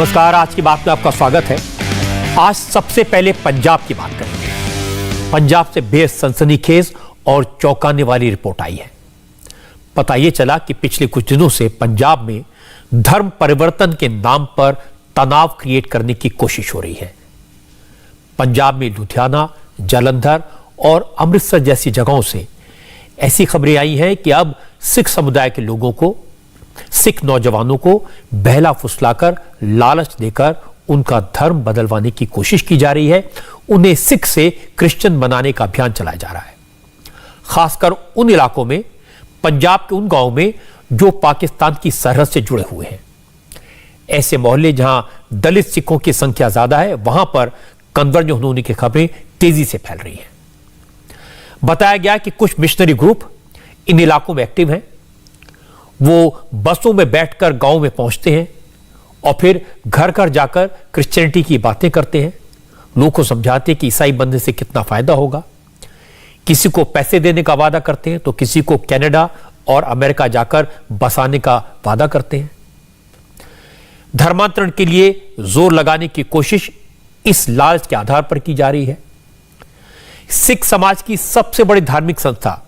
नमस्कार, आज की बात में आपका स्वागत है। आज सबसे पहले पंजाब की बात करेंगे। पंजाब से बेहद सनसनीखेज और चौंकाने वाली रिपोर्ट आई है। पता यह चला कि पिछले कुछ दिनों से पंजाब में धर्म परिवर्तन के नाम पर तनाव क्रिएट करने की कोशिश हो रही है। पंजाब में लुधियाना, जालंधर और अमृतसर जैसी जगहों से ऐसी खबरें आई हैं कि अब सिख समुदाय के लोगों को, सिख नौजवानों को बहला फुसलाकर, लालच देकर उनका धर्म बदलवाने की कोशिश की जा रही है। उन्हें सिख से क्रिश्चियन बनाने का अभियान चलाया जा रहा है, खासकर उन इलाकों में, पंजाब के उन गांवों में जो पाकिस्तान की सरहद से जुड़े हुए हैं। ऐसे मोहल्ले जहां दलित सिखों की संख्या ज्यादा है, वहां पर कन्वर्जन होने की खबरें तेजी से फैल रही हैं। बताया गया कि कुछ मिशनरी ग्रुप इन इलाकों में एक्टिव हैं। वो बसों में बैठकर गांव में पहुंचते हैं और फिर घर घर जाकर क्रिश्चियनिटी की बातें करते हैं। लोगों को समझाते हैं कि ईसाई बनने से कितना फायदा होगा। किसी को पैसे देने का वादा करते हैं तो किसी को कनाडा और अमेरिका जाकर बसाने का वादा करते हैं। धर्मांतरण के लिए जोर लगाने की कोशिश इस लालच के आधार पर की जा रही है। सिख समाज की सबसे बड़ी धार्मिक संस्था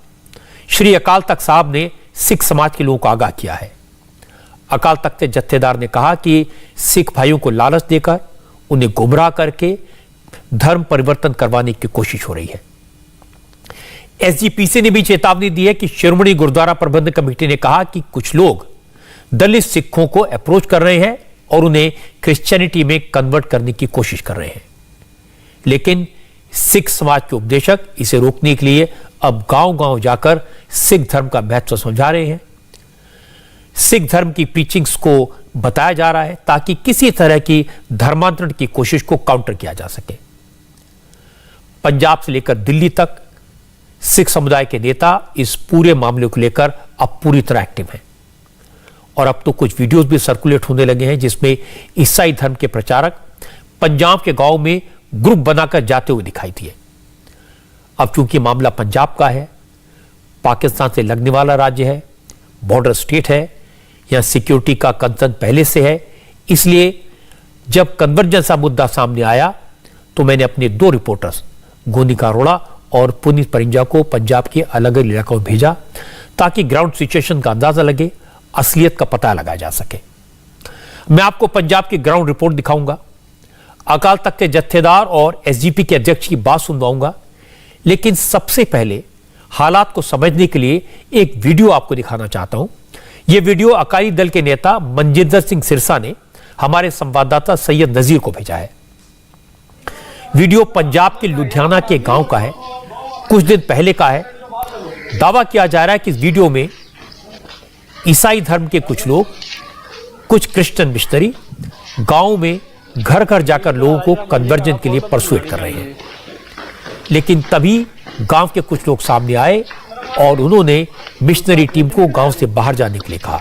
श्री अकाल तख्त साहब ने सिख समाज के लोगों को आगाह किया है। अकाल तख्त के जत्थेदार ने कहा कि सिख भाइयों को लालच देकर, उन्हें गुमराह करके धर्म परिवर्तन करवाने की कोशिश हो रही है। एसजीपीसी ने भी चेतावनी दी है कि शिरोमणि गुरुद्वारा प्रबंधक कमेटी ने कहा कि कुछ लोग दलित सिखों को अप्रोच कर रहे हैं और उन्हें क्रिश्चियनिटी में कन्वर्ट करने की कोशिश कर रहे हैं। लेकिन सिख समाज के उपदेशक इसे रोकने के लिए अब गांव-गांव जाकर सिख धर्म का महत्व समझा रहे हैं। सिख धर्म की प्रीचिंग्स को बताया जा रहा है ताकि किसी तरह की धर्मांतरण की कोशिश को काउंटर किया जा सके। पंजाब से लेकर दिल्ली तक सिख समुदाय के नेता इस पूरे मामले को लेकर अब पूरी तरह एक्टिव हैं। और अब तो कुछ वीडियोस भी सर्कुलेट होने लगे हैं जिसमें ईसाई धर्म के प्रचारक पंजाब के गांव में ग्रुप बनाकर जाते हुए दिखाई दिए। अब चूंकि मामला पंजाब का है, पाकिस्तान से लगने वाला राज्य है, बॉर्डर स्टेट है, यहां सिक्योरिटी का कंसर्न पहले से है, इसलिए जब कन्वर्जन का मुद्दा सामने आया तो मैंने अपने दो रिपोर्टर्स गोनिका अरोड़ा और पुनीत परिंजा को पंजाब के अलग अलग इलाकों में भेजा ताकि ग्राउंड सिचुएशन का अंदाजा लगे, असलियत का पता लगाया जा सके। मैं आपको पंजाब की ग्राउंड रिपोर्ट दिखाऊंगा, अकाल तख्त के जत्थेदार और एसजीपी के अध्यक्ष की बात सुनवाऊंगा, लेकिन सबसे पहले हालात को समझने के लिए एक वीडियो आपको दिखाना चाहता हूं। यह वीडियो अकाली दल के नेता मनजिंदर सिंह सिरसा ने हमारे संवाददाता सैयद नजीर को भेजा है। वीडियो पंजाब के लुधियाना के गांव का है, कुछ दिन पहले का है। दावा किया जा रहा है कि इस वीडियो में ईसाई धर्म के कुछ लोग, कुछ क्रिश्चियन मिशनरी गांव में घर घर जाकर लोगों को कन्वर्जन के लिए परसुएट कर रहे हैं। लेकिन तभी गांव के कुछ लोग सामने आए और उन्होंने मिशनरी टीम को गांव से बाहर जाने के लिए कहा।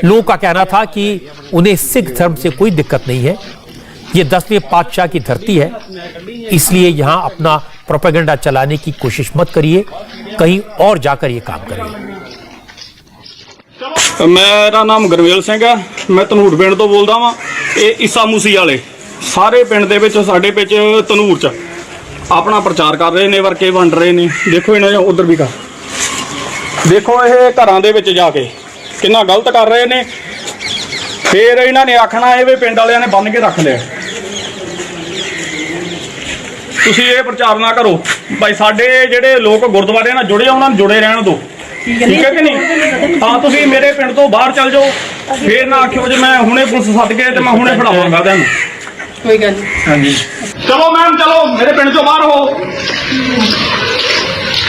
लोगों का कहना था कि उन्हें सिख धर्म से कोई दिक्कत नहीं है, यह 10वें पातशाह की धरती है, इसलिए यहां अपना प्रोपेगेंडा चलाने की कोशिश मत करिए, कहीं और जाकर यह काम करिए। मेरा नाम गुरमेल सिंह है, मैं धनूर पिंड तो बोलदा वां। ये ईसा मसीह वाले सारे पिंड दे विच साडे विच धनूर च अपना प्रचार कर रहे ने, वर्के वंड रहे ने। देखो इन्हें उधर भी कर देखो, ये घरां दे विच जाके कितना गलत कर रहे ने। फिर इन्हां ने आखना ये पिंड वालियां ने बन के रख लिया। तुसीं ये प्रचार ना करो भाई, साडे जिहड़े लोग गुरुद्वारे नाल जुड़े उन्हां नूं जुड़े रहण दो, ठीक है कि नहीं। हाँ, तुसीं मेरे पिंड तो बाहर चल जाओ, फिर ना आखियो जे मैं हुणे पुलिस सद के ते मैं हुणे फड़ावांगा तुहानूं। कोई गल नहीं। हाँ जी, चलो मैम, चलो मेरे पिंड चो बाहर हो।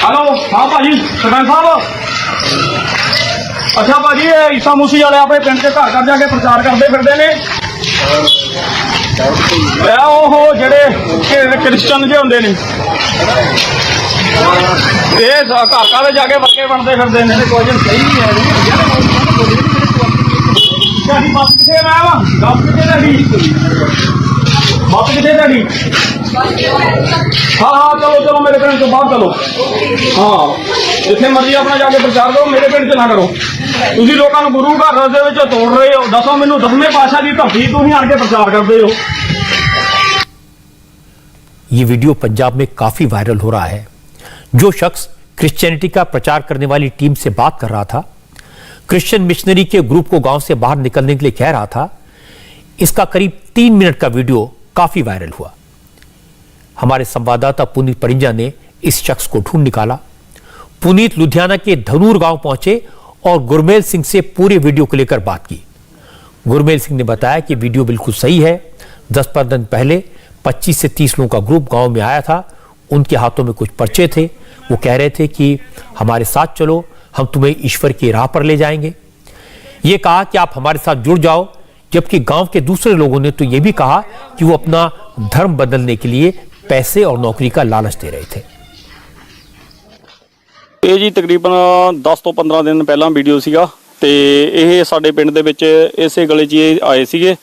हेलो, हाँ भाजी सरपंच साहब। अच्छा भाजी, ये ईसा मसीह वाले अपने पिंड के घर घर जाके प्रचार करते फिरते ने। ओहो जेडे क्रिश्चियन जे हुंदे ने, ये घर घर जाके वर्के बनते फिरते ने। सही नहीं है बस कितने मैम, 10 कितने ਬੱਸ ਕਿੱਥੇ ਤੁਹਾਡੀ? हाँ हाँ चलो चलो मेरे पिंड चो बाहर चलो। हाँ जिथे मर्जी अपना जाके प्रचार करो, मेरे पिंड च ना करो। तुसीं लोकां नूं गुरु घर दे विच तोड़ रहे हो। दसो मैनूं 10वें पातशाह दी धरती तुसीं आण के प्रचार करदे हो। ये वीडियो पंजाब में काफी वायरल हो रहा है। जो शख्स क्रिश्चियनिटी का प्रचार करने वाली टीम से बात कर रहा था, क्रिश्चियन मिशनरी के ग्रुप को गांव से बाहर निकलने के लिए कह रहा था, इसका करीब 3 मिनट का वीडियो काफी वायरल हुआ। हमारे संवाददाता पुनीत परिंजा ने इस शख्स को ढूंढ निकाला। पुनीत लुधियाना के धनूर गांव पहुंचे और गुरमेल सिंह से पूरे वीडियो को लेकर बात की। गुरमेल सिंह ने बताया कि वीडियो बिल्कुल सही है। 10-15 दिन पहले 25 से 30 लोगों का ग्रुप गांव में आया था। उनके हाथों में कुछ पर्चे थे। वो कह रहे थे कि हमारे साथ चलो, हम तुम्हें ईश्वर की राह पर ले जाएंगे। ये कहा कि आप हमारे साथ जुड़ जाओ। जबकि गांव के दूसरे लोगों ने तो ये भी कहा कि वो अपना धर्म बदलने के लिए पैसे और नौकरी का लालच दे रहे थे। ਇਹ ਜੀ ਤਕਰੀਬਨ 10 ਤੋਂ 15 ਦਿਨ ਪਹਿਲਾਂ ਵੀਡੀਓ ਸੀਗਾ ਤੇ ਇਹ ਸਾਡੇ ਪਿੰਡ ਦੇ ਵਿੱਚ ਇਸੇ ਗਲੇ 'ਚ ਇਹ ਆਏ ਸੀਗੇ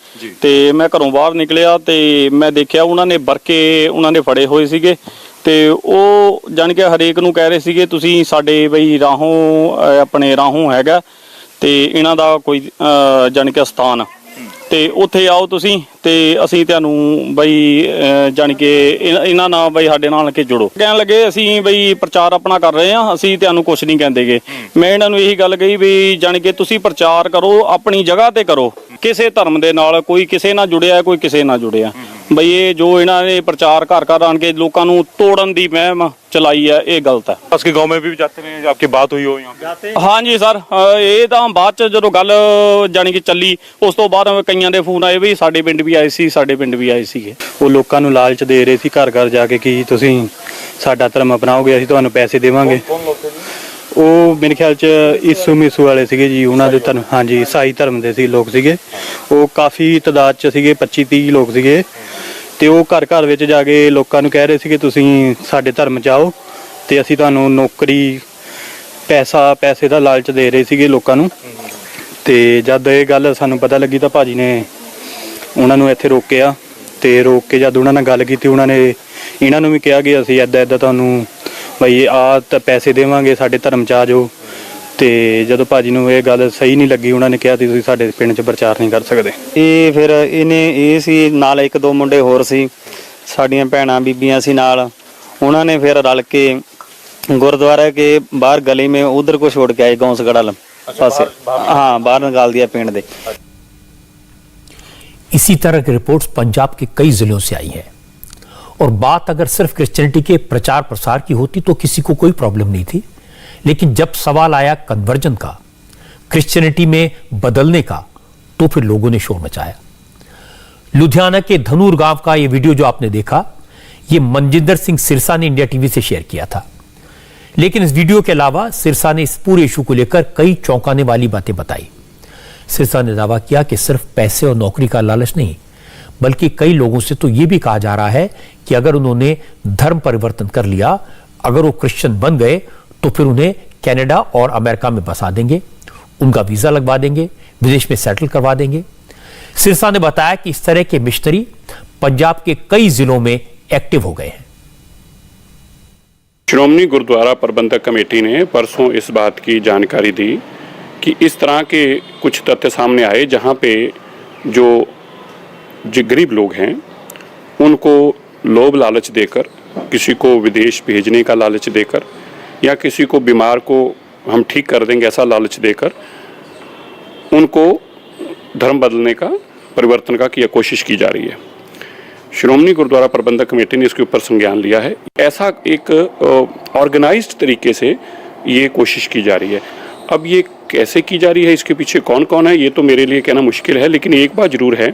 ਤੇ ਮੈਂ ਘਰੋਂ ਬਾਹਰ ਨਿਕਲਿਆ ਤੇ ਮੈਂ ਦੇਖਿਆ ਉਹਨਾਂ ਨੇ ਵਰਕੇ ਉਹਨਾਂ ਨੇ ਫੜੇ ਹੋਏ ਸੀਗੇ ਤੇ ਉਹ ਜਾਣ ਕੇ ਹਰੇਕ ਨੂੰ ਕਹਿ ਰਹੇ ਸੀਗੇ ਤੁਸੀਂ ਸਾਡੇ ਬਈ ਰਾਹੋਂ ਆਪਣੇ ਰਾਹੋਂ ਹੈਗਾ ਤੇ ਇਹਨਾਂ ਦਾ ਕੋਈ ਜਾਣ ਕੇ ਸਥਾਨ ਤੇ ਉੱਥੇ ਆਓ ਤੁਸੀਂ ਤੇ ਅਸੀਂ ਤੁਹਾਨੂੰ ਬਈ ਜਾਣ ਕੇ ਇਹਨਾਂ ਨਾਲ ਬਈ ਸਾਡੇ ਨਾਲ ਕੇ ਜੁੜੋ। ਕਹਿਣ ਲੱਗੇ ਅਸੀਂ ਬਈ ਪ੍ਰਚਾਰ ਆਪਣਾ ਕਰ ਰਹੇ ਹਾਂ, ਅਸੀਂ ਤੁਹਾਨੂੰ ਕੁਝ ਨਹੀਂ ਕਹਿੰਦੇਗੇ। ਮੈਂ ਇਹਨਾਂ ਨੂੰ ਇਹੀ ਗੱਲ ਕਹੀ ਵੀ ਜਾਣ ਕੇ ਤੁਸੀਂ ਪ੍ਰਚਾਰ ਕਰੋ, ਆਪਣੀ ਜਗ੍ਹਾ ਤੇ ਕਰੋ। ਕਿਸੇ ਧਰਮ ਦੇ ਨਾਲ ਕੋਈ ਕਿਸੇ ਨਾਲ ਜੁੜਿਆ, ਕੋਈ ਕਿਸੇ ਨਾਲ ਜੁੜਿਆ। ਬਈ ਇਹ ਜੋ ਇਹਨਾਂ ਨੇ ਪ੍ਰचार घर घर आन के लोगों को तोड़न की मुहिम चलाई है, ये गलत है। आपके गांव में भी जाते हैं, आपकी बात हुई हो यहाँ पे? हाँ जी सर, ये तो बाद जो गल जानी कि चली उस तो बाद कईयां दे फोन आए भी साडे पिंड भी आए सी, साडे पिंड भी आए सीगे। वो लोगों को लालच दे रहे थे घर घर जाके कि तुसीं साडा धर्म अपनाओगे, असीं तुहानूं पैसे देवांगे। वो मेरे ख्याल च ईसू मिसू वाले सीगे जी, उन्हां दे धर्म, हाँ जी ईसाई धर्म दे सी लोग सीगे। वो काफ़ी तादाद च सीगे, 25-30 लोग सीगे ते वो घर घर विच जाके लोकां नूं कह रहे सी कि तुसीं साडे धर्म च आओ ते असीं तुहानूं नौकरी पैसे दा लालच दे रहे सीगे लोकां नूं। ते जद ये गल सानूं पता लगी तां भाजी ने उन्हां नूं इत्थे रोकिया ते रोक के जद उन्हां नाल गल कीती, उन्हां ने इन्हां नूं भी कहा कि असीं इदां तुहानूं बई आ पैसे देवांगे, साडे धर्म च आ जाओ। ਤੇ ਜਦੋਂ ਭਾਜੀ ਨੂੰ ਇਹ ਗੱਲ ਸਹੀ ਨਹੀਂ ਲੱਗੀ, ਉਹਨਾਂ ਨੇ ਕਿਹਾ ਕਿ ਤੁਸੀਂ ਸਾਡੇ ਪਿੰਡ 'ਚ ਪ੍ਰਚਾਰ ਨਹੀਂ ਕਰ ਸਕਦੇ। ਇਹ ਫਿਰ ਇਹ ਸੀ ਨਾਲ 1-2 ਮੁੰਡੇ ਹੋਰ ਸੀ, ਸਾਡੀਆਂ ਭੈਣਾਂ ਬੀਬੀਆਂ ਸੀ ਨਾਲ। ਉਹਨਾਂ ਨੇ ਫਿਰ ਰਲ ਕੇ ਗੁਰਦੁਆਰੇ ਕੇ ਬਾਹਰ ਗਲੀ में उधर को छोड़ के आए गौंसगढ़ पास। हाँ बाहर निकाल दिया पिंड दे। इसी तरह की रिपोर्ट्स पंजाब के कई जिलों से आई है। और बात अगर सिर्फ क्रिश्चियनिटी के प्रचार प्रसार की होती तो किसी को कोई प्रॉब्लम नहीं थी, लेकिन जब सवाल आया कन्वर्जन का, क्रिश्चियनिटी में बदलने का, तो फिर लोगों ने शोर मचाया। लुधियाना के धनूर गांव का यह वीडियो जो आपने देखा, यह मनजिंदर सिंह सिरसा ने इंडिया टीवी से शेयर किया था। लेकिन इस वीडियो के अलावा सिरसा ने इस पूरे इशू को लेकर कई चौंकाने वाली बातें बताई। सिरसा ने दावा किया कि सिर्फ पैसे और नौकरी का लालच नहीं, बल्कि कई लोगों से तो यह भी कहा जा रहा है कि अगर उन्होंने धर्म परिवर्तन कर लिया, अगर वो क्रिश्चियन बन गए, तो फिर उन्हें कनाडा और अमेरिका में बसा देंगे, उनका वीजा लगवा देंगे, विदेश में सेटल करवा देंगे। सिरसा ने बताया कि इस तरह के मिशनरी पंजाब के कई जिलों में एक्टिव हो गए हैं। श्रोमणी गुरुद्वारा प्रबंधक कमेटी ने परसों इस बात की जानकारी दी कि इस तरह के कुछ तथ्य सामने आए जहां पे जो गरीब लोग हैं उनको लोभ लालच देकर, किसी को विदेश भेजने का लालच देकर या किसी को बीमार को हम ठीक कर देंगे ऐसा लालच देकर उनको धर्म बदलने का, परिवर्तन का की कोशिश की जा रही है। श्रोमणी गुरुद्वारा प्रबंधक कमेटी ने इसके ऊपर संज्ञान लिया है। ऐसा एक ऑर्गेनाइज्ड तरीके से ये कोशिश की जा रही है। अब ये कैसे की जा रही है, इसके पीछे कौन कौन है, ये तो मेरे लिए कहना मुश्किल है, लेकिन एक बात जरूर है,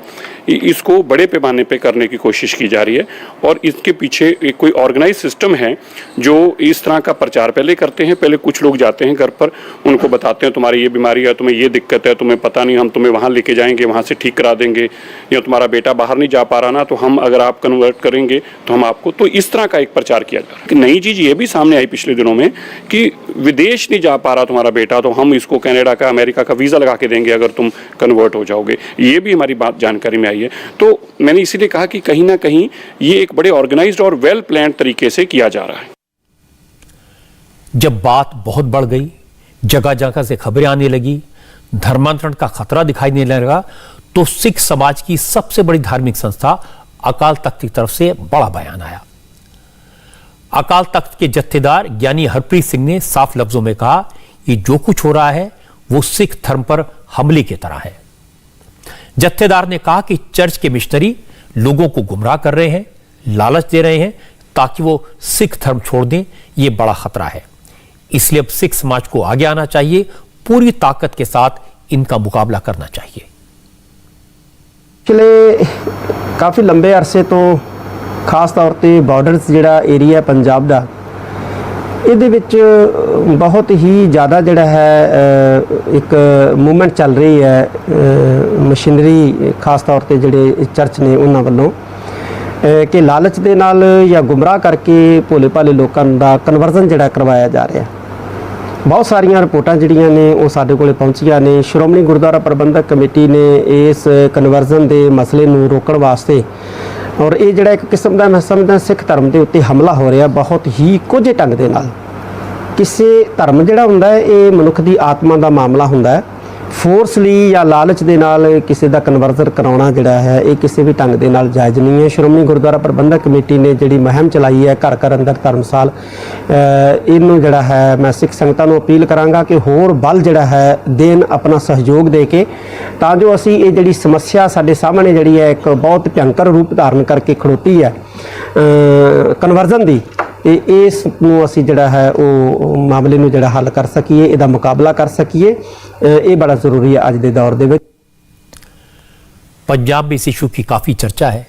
इसको बड़े पैमाने पे करने की कोशिश की जा रही है और इसके पीछे एक कोई ऑर्गेनाइज सिस्टम है जो इस तरह का प्रचार पहले करते हैं। पहले कुछ लोग जाते हैं घर पर, उनको बताते हैं तुम्हारी ये बीमारी है, तुम्हें ये दिक्कत है, तुम्हें पता नहीं, हम तुम्हें वहाँ लेके जाएंगे, वहाँ से ठीक करा देंगे, या तुम्हारा बेटा बाहर नहीं जा पा रहा ना, तो हम अगर आप कन्वर्ट करेंगे तो हम आपको, तो इस तरह का एक प्रचार किया जा रहा है। नई चीज़ ये भी सामने आई पिछले दिनों में कि विदेश नहीं जा पा रहा तुम्हारा बेटा, तो हम इसको कनाडा का, अमेरिका का वीज़ा लगा के देंगे अगर तुम कन्वर्ट हो जाओगे। ये भी हमारी बात जानकारी में आई है। तो मैंने इसीलिए कहा कि कहीं ना कहीं ये एक बड़े ऑर्गेनाइज्ड और वेल प्लान तरीके से किया जा रहा है। जब बात बहुत बढ़ गई, जगह जगह से खबरें आने लगी, धर्मांतरण का खतरा दिखाई देने लगा, तो सिख समाज की सबसे बड़ी धार्मिक संस्था अकाल तख्त की तरफ से बड़ा बयान आया। अकाल तख्त के जत्थेदार ज्ञानी हरप्रीत सिंह ने साफ लफ्जों में कहा कि जो कुछ हो रहा है वो सिख धर्म पर हमले की तरह है। जत्थेदार ने कहा कि चर्च के मिशनरी लोगों को गुमराह कर रहे हैं, लालच दे रहे हैं ताकि वो सिख धर्म छोड़ दें। ये बड़ा खतरा है, इसलिए अब सिख समाज को आगे आना चाहिए, पूरी ताकत के साथ इनका मुकाबला करना चाहिए। पिछले काफ़ी लंबे अरसे तो खास तौर पे बॉर्डर्स ਜਿਹੜਾ ਏਰੀਆ ਪੰਜਾਬ ਦਾ, ਇਹਦੇ ਵਿੱਚ ਬਹੁਤ ਹੀ ਜ਼ਿਆਦਾ ਜਿਹੜਾ ਹੈ ਇੱਕ ਮੂਵਮੈਂਟ ਚੱਲ ਰਹੀ ਹੈ ਮਸ਼ੀਨਰੀ, ਖਾਸ ਤੌਰ ਤੇ ਜਿਹੜੇ ਚਰਚ ਨੇ ਉਹਨਾਂ ਵੱਲੋਂ ਕਿ ਲਾਲਚ ਦੇ ਨਾਲ ਜਾਂ ਗੁੰਮਰਾਹ ਕਰਕੇ ਭੋਲੇ ਭਾਲੇ ਲੋਕਾਂ ਦਾ ਕਨਵਰਜ਼ਨ ਜਿਹੜਾ ਕਰਵਾਇਆ ਜਾ ਰਿਹਾ। ਬਹੁਤ ਸਾਰੀਆਂ ਰਿਪੋਰਟਾਂ ਜਿਹੜੀਆਂ ਨੇ ਉਹ ਸਾਡੇ ਕੋਲੇ ਪਹੁੰਚੀਆਂ ਨੇ। ਸ਼੍ਰੋਮਣੀ ਗੁਰਦੁਆਰਾ ਪ੍ਰਬੰਧਕ ਕਮੇਟੀ ਨੇ ਇਸ ਕਨਵਰਜ਼ਨ ਦੇ ਮਸਲੇ ਨੂੰ ਰੋਕਣ ਵਾਸਤੇ, ਔਰ ਇਹ ਜਿਹੜਾ ਇੱਕ ਕਿਸਮ ਦਾ ਮੈਂ ਸਮਝਦਾ ਸਿੱਖ ਧਰਮ ਦੇ ਉੱਤੇ ਹਮਲਾ ਹੋ ਰਿਹਾ ਬਹੁਤ ਹੀ ਕੋਝੇ ਢੰਗ ਦੇ ਨਾਲ। ਕਿਸੇ ਧਰਮ ਜਿਹੜਾ ਹੁੰਦਾ ਹੈ ਇਹ ਮਨੁੱਖ ਦੀ ਆਤਮਾ ਦਾ ਮਾਮਲਾ ਹੁੰਦਾ ਹੈ। ਫੋਰਸਲੀ ਜਾਂ ਲਾਲਚ ਦੇ ਨਾਲ ਕਿਸੇ ਦਾ ਕਨਵਰਜ਼ਨ ਕਰਾਉਣਾ ਜਿਹੜਾ ਹੈ ਇਹ ਕਿਸੇ ਵੀ ਢੰਗ ਦੇ ਨਾਲ ਜਾਇਜ਼ ਨਹੀਂ ਹੈ। ਸ਼੍ਰੋਮਣੀ ਗੁਰਦੁਆਰਾ ਪ੍ਰਬੰਧਕ ਕਮੇਟੀ ਨੇ ਜਿਹੜੀ ਮੁਹਿੰਮ ਚਲਾਈ ਹੈ ਘਰ ਘਰ ਅੰਦਰ ਧਰਮਸਾਲ, ਇਹਨੂੰ ਜਿਹੜਾ ਹੈ ਮੈਂ ਸਿੱਖ ਸੰਗਤਾਂ ਨੂੰ ਅਪੀਲ ਕਰਾਂਗਾ ਕਿ ਹੋਰ ਬਲ ਜਿਹੜਾ ਹੈ ਦੇਣ, ਆਪਣਾ ਸਹਿਯੋਗ ਦੇ ਕੇ, ਤਾਂ ਜੋ ਅਸੀਂ ਇਹ ਜਿਹੜੀ ਸਮੱਸਿਆ ਸਾਡੇ ਸਾਹਮਣੇ ਜਿਹੜੀ ਹੈ ਇੱਕ ਬਹੁਤ ਭਿਅੰਕਰ ਰੂਪ ਧਾਰਨ ਕਰਕੇ ਖੜੋਤੀ ਹੈ ਕਨਵਰਜ਼ਨ ਦੀ, ਤੇ ਇਸ ਨੂੰ ਅਸੀਂ ਜਿਹੜਾ ਹੈ ਉਹ ਮਾਮਲੇ ਨੂੰ ਜਿਹੜਾ ਹੱਲ ਕਰ ਸਕੀਏ, ਇਹਦਾ ਮੁਕਾਬਲਾ ਕਰ ਸਕੀਏ। ये बड़ा जरूरी है आज के दौर दे। पंजाब में इस इशू की काफी चर्चा है,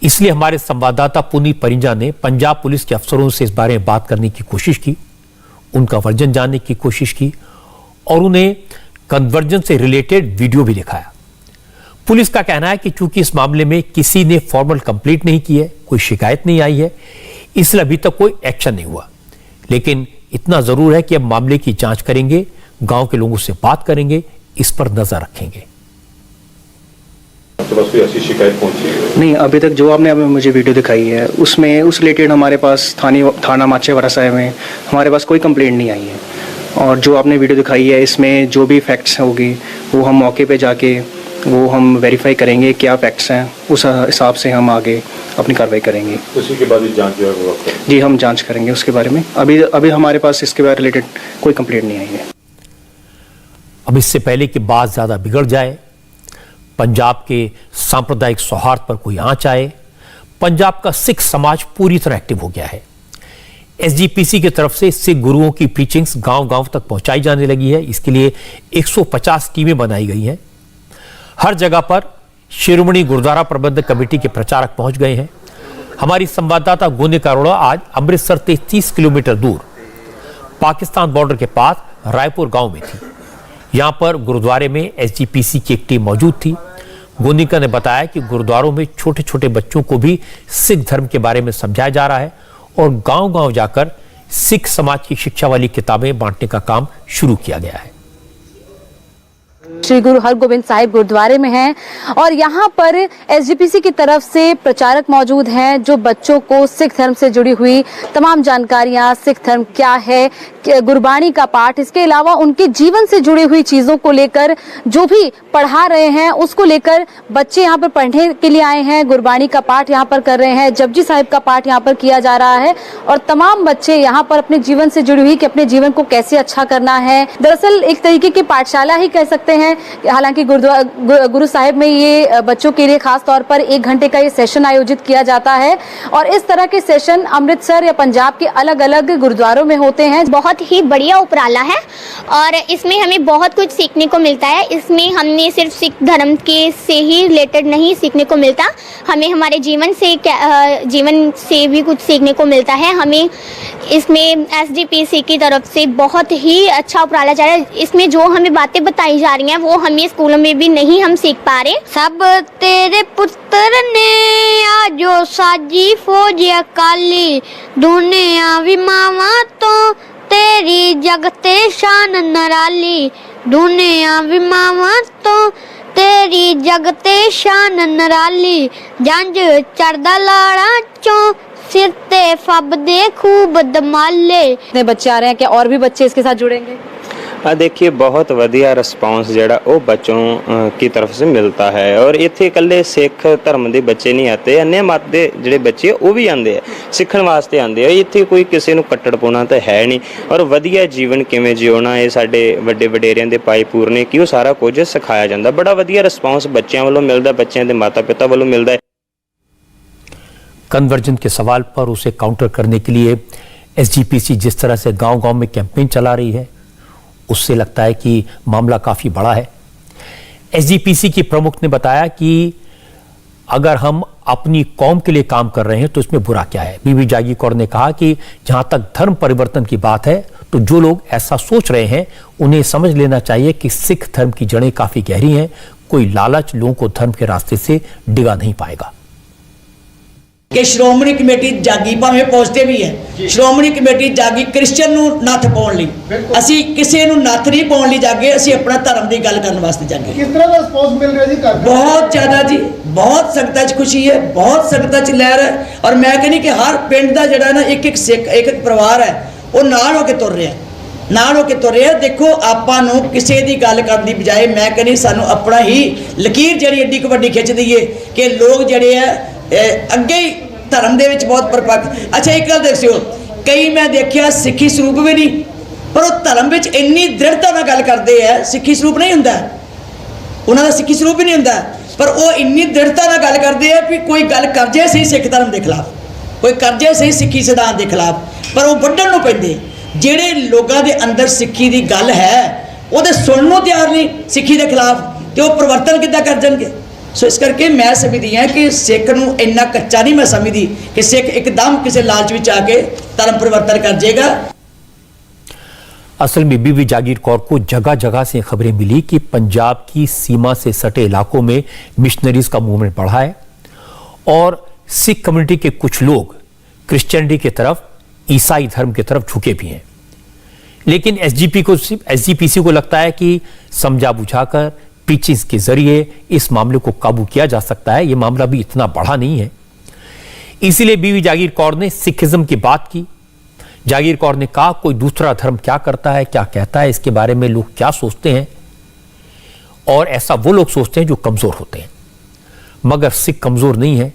इसलिए हमारे संवाददाता पुनीत परिंजा ने पंजाब पुलिस के अफसरों से इस बारे में बात करने की कोशिश की, उनका वर्जन जानने की कोशिश की और उन्हें कन्वर्जन से रिलेटेड वीडियो भी दिखाया। पुलिस का कहना है कि चूंकि इस मामले में किसी ने फॉर्मल कंप्लेंट नहीं की है, कोई शिकायत नहीं आई है, इसलिए अभी तक कोई एक्शन नहीं हुआ। लेकिन इतना जरूर है कि अब मामले की जांच करेंगे, गांव के लोगों से बात करेंगे, इस पर नजर रखेंगे। तो बस कोई ऐसी शिकायत पहुंची है? नहीं, अभी तक जो आपने अभी मुझे वीडियो दिखाई है उसमें उस रिलेटेड हमारे पास थाना माचेवाड़ा साहिब में हमारे पास कोई कंप्लेंट नहीं आई है। और जो आपने वीडियो दिखाई है इसमें जो भी फैक्ट्स होगी वो हम मौके पे जाके वो हम वेरीफाई करेंगे क्या फैक्ट्स हैं, उस हिसाब से हम आगे अपनी कार्रवाई करेंगे। उसी के बाद जांच जो है वो जी हम जांच करेंगे उसके बारे में। अभी हमारे पास इसके बारे रिलेटेड कोई कंप्लेंट नहीं आई है। अब इससे पहले कि बात ज्यादा बिगड़ जाए, पंजाब के सांप्रदायिक सौहार्द पर कोई आंच आए, पंजाब का सिख समाज पूरी तरह एक्टिव हो गया है। एसजीपीसी की तरफ से सिख गुरुओं की प्रीचिंग्स गांव-गांव तक पहुंचाई जाने लगी है। इसके लिए 150 टीमें बनाई गई हैं। हर जगह पर शिरोमणि गुरुद्वारा प्रबंधक कमेटी के प्रचारक पहुंच गए हैं। हमारी संवाददाता गोनिका अरोड़ा आज अमृतसर से 30 किलोमीटर दूर पाकिस्तान बॉर्डर के पास रायपुर गांव में थी। यहां पर गुरुद्वारे में एसजीपीसी की एक टीम मौजूद थी। गोनिका ने बताया कि गुरुद्वारों में छोटे छोटे बच्चों को भी सिख धर्म के बारे में समझाया जा रहा है और गांव-गांव जाकर सिख समाज की शिक्षा वाली किताबें बांटने का काम शुरू किया गया है। श्री गुरु हरगोबिंद साहिब गुरुद्वारे में हैं और यहाँ पर एसजीपीसी की तरफ से प्रचारक मौजूद हैं जो बच्चों को सिख धर्म से जुड़ी हुई तमाम जानकारियाँ, सिख धर्म क्या है, गुरबाणी का पाठ, इसके अलावा उनके जीवन से जुड़ी हुई चीज़ों को लेकर जो भी पढ़ा रहे हैं उसको लेकर बच्चे यहाँ पर पढ़ने के लिए आए हैं। गुरबाणी का पाठ यहाँ पर कर रहे हैं, जपजी साहिब का पाठ यहाँ पर किया जा रहा है और तमाम बच्चे यहाँ पर अपने जीवन से जुड़ी हुई कि अपने जीवन को कैसे अच्छा करना है। दरअसल एक तरीके की पाठशाला ही कह सकते हैं। हालांकि गुरु साहिब में ये बच्चों के लिए खास तौर पर 1 घंटे का ये सेशन आयोजित किया जाता है और इस तरह के सेशन अमृतसर या पंजाब के अलग अलग गुरुद्वारों में होते हैं। बहुत ही बढ़िया उपराला है और इसमें हमें बहुत कुछ सीखने को मिलता है। इसमें हमने सिर्फ सिख धर्म के से ही रिलेटेड नहीं सीखने को मिलता, हमें हमारे जीवन से भी कुछ सीखने को मिलता है। हमें इसमें एसजीपीसी की तरफ से बहुत ही अच्छा उपराला जा रहा है। इसमें जो हमें बातें बताई जा रही हैं वो हमें स्कूलों में भी नहीं हम सीख पा रहे। सब तेरे पुत्र ने आजो साजी फौज अकाली दुनिया भी मावा तो तेरी जगते शान नराली दुनिया विमावां तो तेरी जगते शान नराली जंज चढ़दा लाड़ा चों सिर ते फब दे खूब दमाले। इतने बच्चे आ रहे हैं, क्या और भी बच्चे इसके साथ जुड़ेंगे? देखिए बहुत वधिया रिस्पॉन्स ਜਿਹੜਾ ਉਹ ਬੱਚੋਂ की तरफ से मिलता है और ਇੱਥੇ ਇਕੱਲੇ ਸਿੱਖ ਧਰਮ ਦੇ ਬੱਚੇ ਨਹੀਂ ਆਤੇ अन्य मत ਦੇ ਜਿਹੜੇ ਬੱਚੇ ਉਹ ਵੀ ਆਉਂਦੇ ਆ ਸਿੱਖਣ ਵਾਸਤੇ ਆਉਂਦੇ ਆ। ਇੱਥੇ ਕੋਈ ਕਿਸੇ ਨੂੰ ਕੱਟੜਪੁਣਾ ਤਾਂ ਹੈ ਨਹੀਂ ਔਰ ਵਧੀਆ ਜੀਵਨ ਕਿਵੇਂ ਜਿਉਣਾ ਇਹ ਸਾਡੇ ਵੱਡੇ ਵਡੇਰਿਆਂ ਦੇ ਪਾਈ ਪੂਰਨੇ ਕਿ ਉਹ ਸਾਰਾ ਕੁਝ ਸਿਖਾਇਆ ਜਾਂਦਾ। ਬੜਾ ਵਧੀਆ ਰਿਸਪੌਂਸ ਬੱਚਿਆਂ ਵੱਲੋਂ ਮਿਲਦਾ, ਬੱਚਿਆਂ ਦੇ ਮਾਤਾ ਪਿਤਾ ਵੱਲੋਂ मिलता है। कन्वर्जन के सवाल पर उसे काउंटर करने के लिए एसजीपीसी जिस तरह से गांव-गांव में कैंपेन चला रही है उससे लगता है कि मामला काफी बड़ा है। एसजीपीसी की प्रमुख ने बताया कि अगर हम अपनी कौम के लिए काम कर रहे हैं तो इसमें बुरा क्या है। बीबी जागी कौर ने कहा कि जहां तक धर्म परिवर्तन की बात है तो जो लोग ऐसा सोच रहे हैं उन्हें समझ लेना चाहिए कि सिख धर्म की जड़ें काफी गहरी हैं। कोई लालच लोगों को धर्म के रास्ते से डिगा नहीं पाएगा। कि श्रोमणी कमेटी जागी भावें पॉजिटिव ही है, श्रोमणी कमेटी जागी क्रिश्चियन नूं नत्थ पाउण लई, असीं किसी नूं नत्थ नहीं पाउण लई जागे, असीं अपना धर्म की गल करन वास्ते जागे। किस तरह का रिस्पॉन्स मिल रहा जी? बहुत ज़्यादा जी, बहुत संगतां 'च खुशी है, बहुत संगतां 'च लहर है और मैं कहनी कि हर पिंड दा जिहड़ा ना एक सिख एक परिवार है वो नाल होके तुर रहा है, नाल होके तुर रहा है। देखो आपां नूं किसी दी गल करन दी बजाए मैं कहनी सानूं अपना ही लकीर जिहड़ी एड्डी क वड्डी खिच दईए कि लोग जिहड़े है अगे ही धर्म दे विच बहुत परपक्क। अच्छा एक गल दस्सिओ, कई मैं देखिया सिक्खी स्वरूप भी नहीं पर वो धर्म विच इन्नी दृढ़ता नाल गल करते हैं। सिक्खी स्वरूप नहीं हुंदा, उन्हां दा सिक्खी स्वरूप भी नहीं हुंदा पर वो इन्नी दृढ़ता नाल गल करते हैं कि कोई गल कर जाए सही सिख धर्म के खिलाफ, कोई कर जाए सही सिक्खी सिद्धांत के खिलाफ, पर वो वड्डण नूं पैंदे। जिहड़े लोगों के अंदर सिक्खी की गल है वो तो सुनने नूं तैयार नहीं सिक्खी के खिलाफ, तो वो परिवर्तन किद्दां कर जाणगे। सो इस करके मैं समझदी हाँ कि सिख नूं इन्ना कच्चा नहीं मैं समझदी कि सिख एकदम किसी लालच में आके धर्म परिवर्तन कर जाएगा। असल में बीबी जागीर कौर को जगह जगह से खबरें मिली कि पंजाब की सीमा से सटे इलाकों में मिशनरीज का मूवमेंट बढ़ा है और सिख कम्युनिटी के कुछ लोग क्रिश्चियनिटी की तरफ, ईसाई धर्म की तरफ झुके भी हैं। लेकिन एसजीपीसी को लगता है कि समझा बुझाकर पीचिंग के जरिए इस मामले को काबू किया जा सकता है। यह मामला भी इतना बड़ा नहीं है, इसीलिए बीवी जागीर कौर ने सिखिज्म की बात की। जागीर कौर ने कहा कोई दूसरा धर्म क्या करता है, क्या कहता है, इसके बारे में लोग क्या सोचते हैं और ऐसा वो लोग सोचते हैं जो कमजोर होते हैं। मगर सिख कमजोर नहीं है,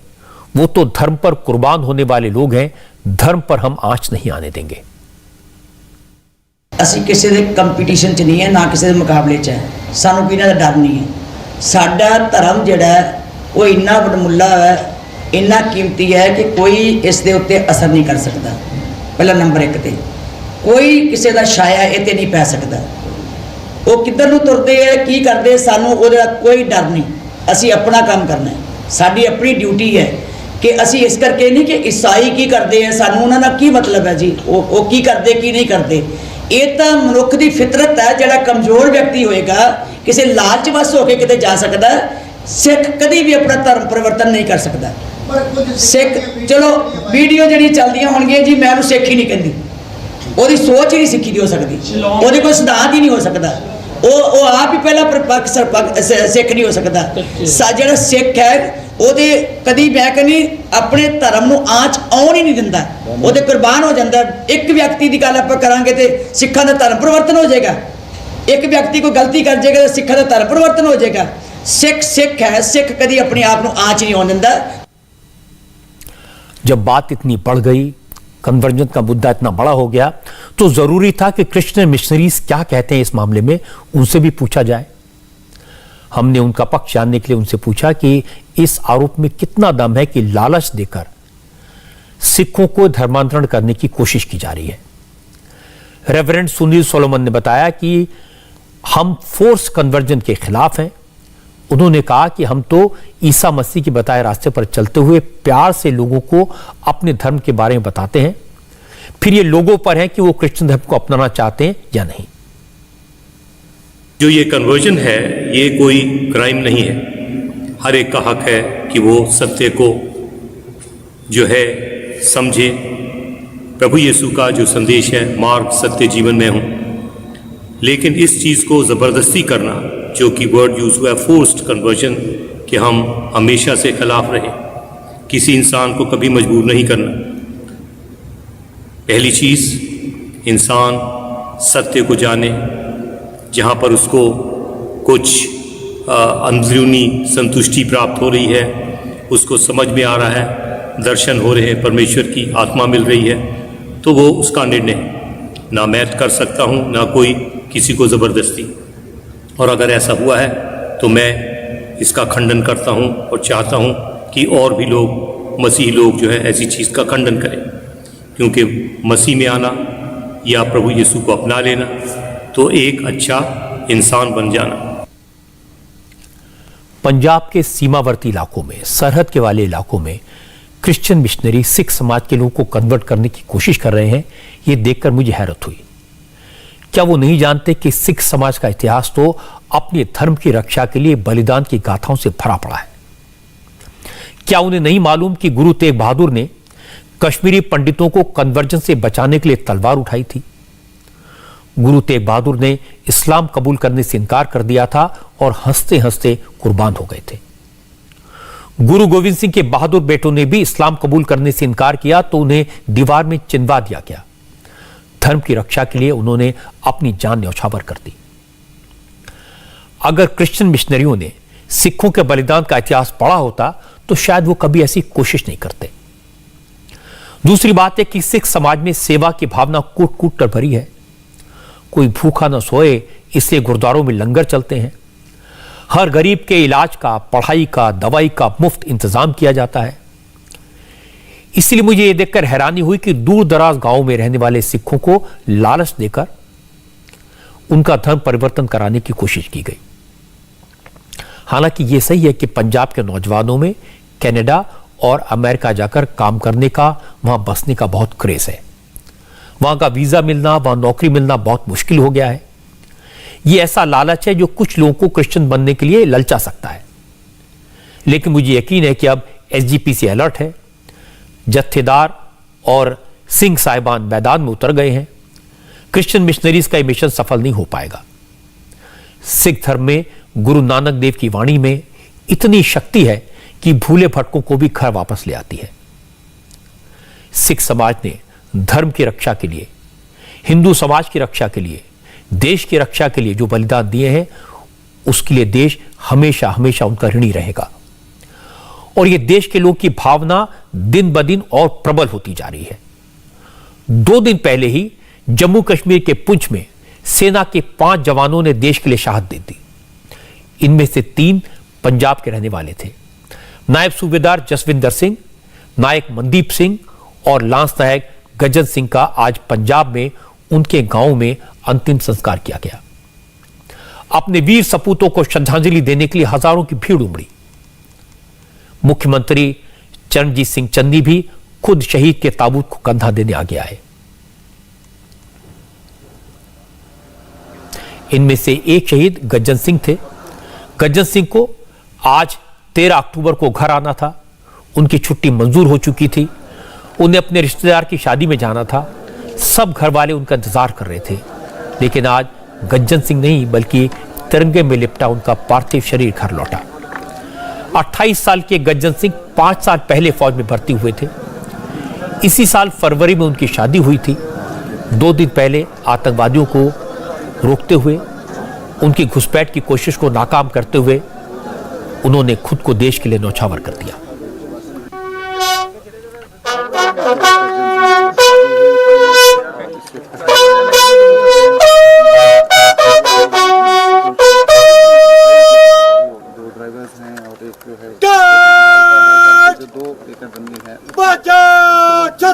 वो तो धर्म पर कुर्बान होने वाले लोग हैं। धर्म पर हम आंच नहीं आने देंगे। असी किसी के कंपीटीशन च नहीं है, ना किसी के मुकाबले च है, सानू भी इन्हां दा डर नहीं है। साडा धर्म जिहड़ा है वो इन्ना वडमुल्ला है, इन्ना कीमती है कि कोई इस दे उत्ते असर नहीं कर सकता। पहला नंबर एक ते कोई किसी का छाया इत्ते नहीं पै सकता। वो किधर नूं तुरदे है की करदे सानू उहदा कोई डर नहीं। असी अपना काम करना है, साडी अपनी ड्यूटी है कि असी इस करके नहीं कि ईसाई की करते हैं सानू उन्हां दा की मतलब है जी, वो की करते की नहीं करते। ये तो मनुख की फितरत है, जिहड़ा कमजोर व्यक्ति होएगा किसी लालच वस होकर किते जा सकता है। सिख कभी भी अपना धर्म परिवर्तन नहीं कर सकता। सिख चलो वीडियो जी चलदियां होणगियां जी, मैं सिख ही नहीं कहती, वो सोच ही नहीं सिखी दी हो सकती, वो कोई सिद्धांत ही नहीं हो सकता, वो आप ही पहला परिपक्क सिख नहीं हो सकता। जिहड़ा सिख है वो कभी मैं कहनी अपने धर्म नूं आँच आउण ही नहीं दिंदा, वो कुर्बान हो जाता। एक व्यक्ति की गल आप करांगे तो सिखां दा धर्म परिवर्तन हो जाएगा, एक व्यक्ति को गलती कर जाएगा तो सिखां दा धर्म परिवर्तन हो जाएगा। सिख सिख है, सिख कभी अपने आप नूं आँच नहीं आउण दिंदा। जब बात इतनी बढ़ गई, कन्वर्जन का मुद्दा इतना बड़ा हो गया, तो जरूरी था कि क्रिश्चियन मिशनरीज क्या कहते हैं इस मामले में, उनसे भी पूछा जाए। हमने उनका पक्ष जानने के लिए उनसे पूछा कि इस आरोप में कितना दम है कि लालच देकर सिखों को धर्मांतरण करने की कोशिश की जा रही है। रेवरेंड सुनील सोलोमन ने बताया कि हम फोर्स कन्वर्जन के खिलाफ हैं। उन्होंने कहा कि हम तो ईसा मसीह के बताए रास्ते पर चलते हुए प्यार से लोगों को अपने धर्म के बारे में बताते हैं, फिर ये लोगों पर है कि वो क्रिश्चियन धर्म को अपनाना चाहते हैं या नहीं। जो ये कन्वर्जन है ये कोई क्राइम नहीं है। हर एक का हक है कि वो सत्य को जो है समझे प्रभु यीशु का जो संदेश है, मार्ग सत्य जीवन में हूँ। लेकिन इस चीज़ को ज़बरदस्ती करना, जो कि वर्ड यूज़ हुआ है फोर्स्ड कन्वर्जन, कि हम हमेशा से खिलाफ रहे, किसी इंसान को कभी मजबूर नहीं करना। पहली चीज़, इंसान सत्य को जाने, जहाँ पर उसको कुछ अंदरूनी संतुष्टि प्राप्त हो रही है, उसको समझ में आ रहा है, दर्शन हो रहे हैं, परमेश्वर की आत्मा मिल रही है, तो वो उसका निर्णय है। ना मैं कर सकता हूँ, ना कोई किसी को ज़बरदस्ती। और अगर ऐसा हुआ है तो मैं इसका खंडन करता हूँ और चाहता हूँ कि और भी लोग, मसीही लोग जो है, ऐसी चीज़ का खंडन करें। क्योंकि मसीह में आना या प्रभु यीशु को अपना लेना तो एक अच्छा इंसान बन जाना। पंजाब के सीमावर्ती इलाकों में, सरहद के वाले इलाकों में क्रिश्चियन मिशनरी सिख समाज के लोगों को कन्वर्ट करने की कोशिश कर रहे हैं। ये देखकर मुझे हैरत हुई। क्या वो नहीं जानते कि सिख समाज का इतिहास तो अपने धर्म की रक्षा के लिए बलिदान की गाथाओं से भरा पड़ा है? क्या उन्हें नहीं मालूम कि गुरु तेग बहादुर ने कश्मीरी पंडितों को कन्वर्जन से बचाने के लिए तलवार उठाई थी? गुरु तेग बहादुर ने इस्लाम कबूल करने से इनकार कर दिया था और हंसते हंसते कुर्बान हो गए थे। गुरु गोविंद सिंह के बहादुर बेटों ने भी इस्लाम कबूल करने से इनकार किया तो उन्हें दीवार में चिनवा दिया गया। धर्म की रक्षा के लिए उन्होंने अपनी जान न्यौछावर कर दी। अगर क्रिश्चियन मिशनरियों ने सिखों के बलिदान का इतिहास पढ़ा होता तो शायद वो कभी ऐसी कोशिश नहीं करते। दूसरी बात है कि सिख समाज में सेवा की भावना कूट कूट कर भरी है। कोई भूखा न सोए, इसलिए गुरुद्वारों में लंगर चलते हैं। हर गरीब के इलाज का, पढ़ाई का, दवाई का मुफ्त इंतजाम किया जाता है। इसलिए मुझे यह देखकर हैरानी हुई कि दूर दराज गांवों में रहने वाले सिखों को लालच देकर उनका धर्म परिवर्तन कराने की कोशिश की गई। हालांकि यह सही है कि पंजाब के नौजवानों में कनाडा और अमेरिका जाकर काम करने का, वहां बसने का बहुत क्रेज है। वहां का वीजा मिलना, वहां नौकरी मिलना बहुत मुश्किल हो गया है। यह ऐसा लालच है जो कुछ लोगों को क्रिश्चियन बनने के लिए ललचा सकता है। लेकिन मुझे यकीन है कि अब एसजीपीसी अलर्ट है। जत्थेदार और सिंह साहिबान मैदान में उतर गए हैं। क्रिश्चियन मिशनरीज का यह मिशन सफल नहीं हो पाएगा। सिख धर्म में गुरु नानक देव की वाणी में इतनी शक्ति है कि भूले भटकों को भी घर वापस ले आती है। सिख समाज ने धर्म की रक्षा के लिए, हिंदू समाज की रक्षा के लिए, देश की रक्षा के लिए जो बलिदान दिए हैं, उसके लिए देश हमेशा हमेशा उनका ऋणी रहेगा। और यह देश के लोगों की भावना दिन ब दिन और प्रबल होती जा रही है। 2 दिन पहले ही जम्मू कश्मीर के पुंछ में सेना के 5 जवानों ने देश के लिए शहादत दे दी। इनमें से 3 पंजाब के रहने वाले थे। नायब सूबेदार जसविंदर सिंह, नायक मनदीप सिंह और लांस नायक गजन सिंह का आज पंजाब में उनके गांव में अंतिम संस्कार किया गया। अपने वीर सपूतों को श्रद्धांजलि देने के लिए हजारों की भीड़ उमड़ी। मुख्यमंत्री चरणजीत सिंह चन्नी भी खुद शहीद के ताबूत को कंधा देने आ गया है। इनमें से एक शहीद गज्जन सिंह थे। गज्जन सिंह को आज 13 अक्टूबर को घर आना था। उनकी छुट्टी मंजूर हो चुकी थी। उन्हें अपने रिश्तेदार की शादी में जाना था। सब घर वाले उनका इंतजार कर रहे थे। लेकिन आज गज्जन सिंह नहीं बल्कि तिरंगे में लिपटा उनका पार्थिव शरीर घर लौटा। 28 साल के गज्जन सिंह 5 साल पहले फौज में भर्ती हुए थे। इसी साल फरवरी में उनकी शादी हुई थी। 2 दिन पहले आतंकवादियों को रोकते हुए, उनकी घुसपैठ की कोशिश को नाकाम करते हुए उन्होंने खुद को देश के लिए न्यौछावर कर दिया।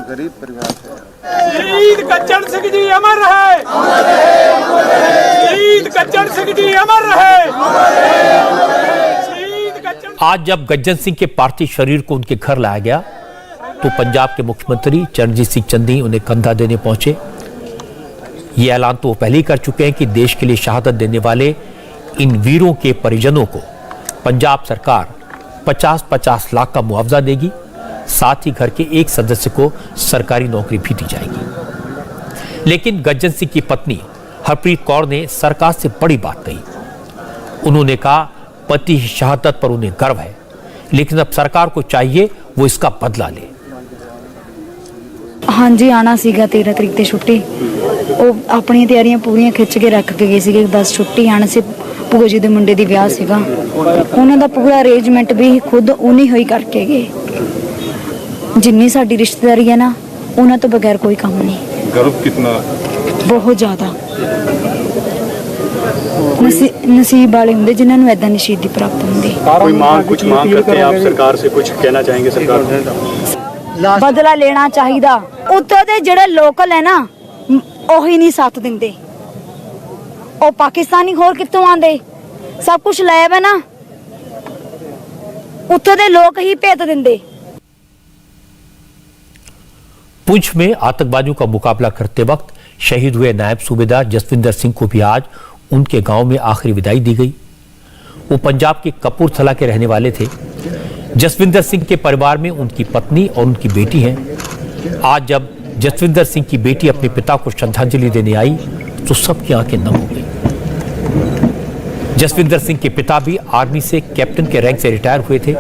गरीब परिवार से शहीद गज्जन सिंह जी अमर रहे। शहीद गज्जन सिंह जी अमर रहे। आज जब गज्जन सिंह के पार्थिव शरीर को उनके घर लाया गया तो पंजाब के मुख्यमंत्री चरणजीत सिंह चन्नी उन्हें कंधा देने पहुंचे। ये ऐलान तो वो पहले ही कर चुके हैं कि देश के लिए शहादत देने वाले इन वीरों के परिजनों को पंजाब सरकार 50-50 लाख का मुआवजा देगी साथ ही घर के एक सदस्य को सरकारी नौकरी भी दी जाएगी। लेकिन गज्जन सिंह की पत्नी हरप्रीत कौर ने सरकार से बड़ी बात कही। उन्होंने कहा पति की शहादत पर उन्हें गर्व है, लेकिन अब सरकार को चाहिए वो इसका बदला ले। हाँ जी, आना सीगा 13 तरीक ते छुट्टी। ਉਹ ਆਪਣੀਆਂ ਤਿਆਰੀਆਂ ਪੂਰੀਆਂ ਖਿੱਚ ਕੇ ਰੱਖ ਕੇ ਗਏ ਸੀਗੇ, ਬਸ ਛੁੱਟੀ ਆਣ ਸੀ। ਭੂਆ ਜੀ ਦੇ ਮੁੰਡੇ ਦੀ ਵਿਆਹ ਸੀਗਾ, ਉਹਨਾਂ ਦਾ ਪੂਰਾ ਅਰੇਂਜਮੈਂਟ ਵੀ ਖੁਦ ਉਹਨੇ ਹੋਈ ਕਰਕੇ ਗਏ। ਜਿੰਨੀ ਸਾਡੀ ਰਿਸ਼ਤੇਦਾਰੀ ਹੈ ਨਾ, ਉਹਨਾਂ ਤੋਂ ਬਗੈਰ ਕੋਈ ਕੰਮ ਨਹੀਂ। गर्व कितना? ਬਹੁਤ ਜ਼ਿਆਦਾ। नसीब वाले होंगे जिन्होंने ऐदा नहीं शहीदी प्राप्त होंगे। कोई मांग कुछ मांग करते हैं आप सरकार से, कुछ कहना चाहेंगे सरकार? बदला लेना चाहिए। उत्तों के ਜਿਹੜੇ लोकल है ना, ਉਹੀ नहीं साथ ਦਿੰਦੇ। ਉਹ पाकिस्तानी होर कितों आंदे, सब कुछ ਲੈ ਵੇ ना, उत्तों के लोग ही भेत दिंदे। पुंछ में आतंकवादियों का मुकाबला करते वक्त शहीद हुए नायब सूबेदार जसविंदर सिंह को भी आज उनके गांव में आखिरी विदाई दी गई। वो पंजाब के कपूरथला के रहने वाले थे। जसविंदर सिंह के परिवार में उनकी पत्नी और उनकी बेटी हैं। आज जब जसविंदर सिंह की बेटी अपने पिता को श्रद्धांजलि देने आई तो सबकी आंखें नम हो गई। जसविंदर सिंह के पिता भी आर्मी से कैप्टन के रैंक से रिटायर हुए थे,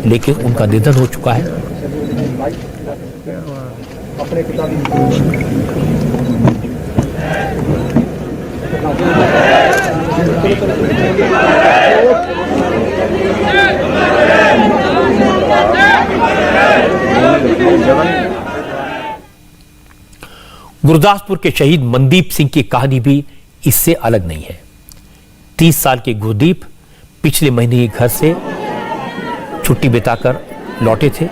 लेकिन उनका निधन हो चुका है। अपने पिता गुरदासपुर के शहीद मनदीप सिंह की कहानी भी इससे अलग नहीं है। 30 साल के गुरदीप पिछले महीने ही घर से छुट्टी बिताकर लौटे थे।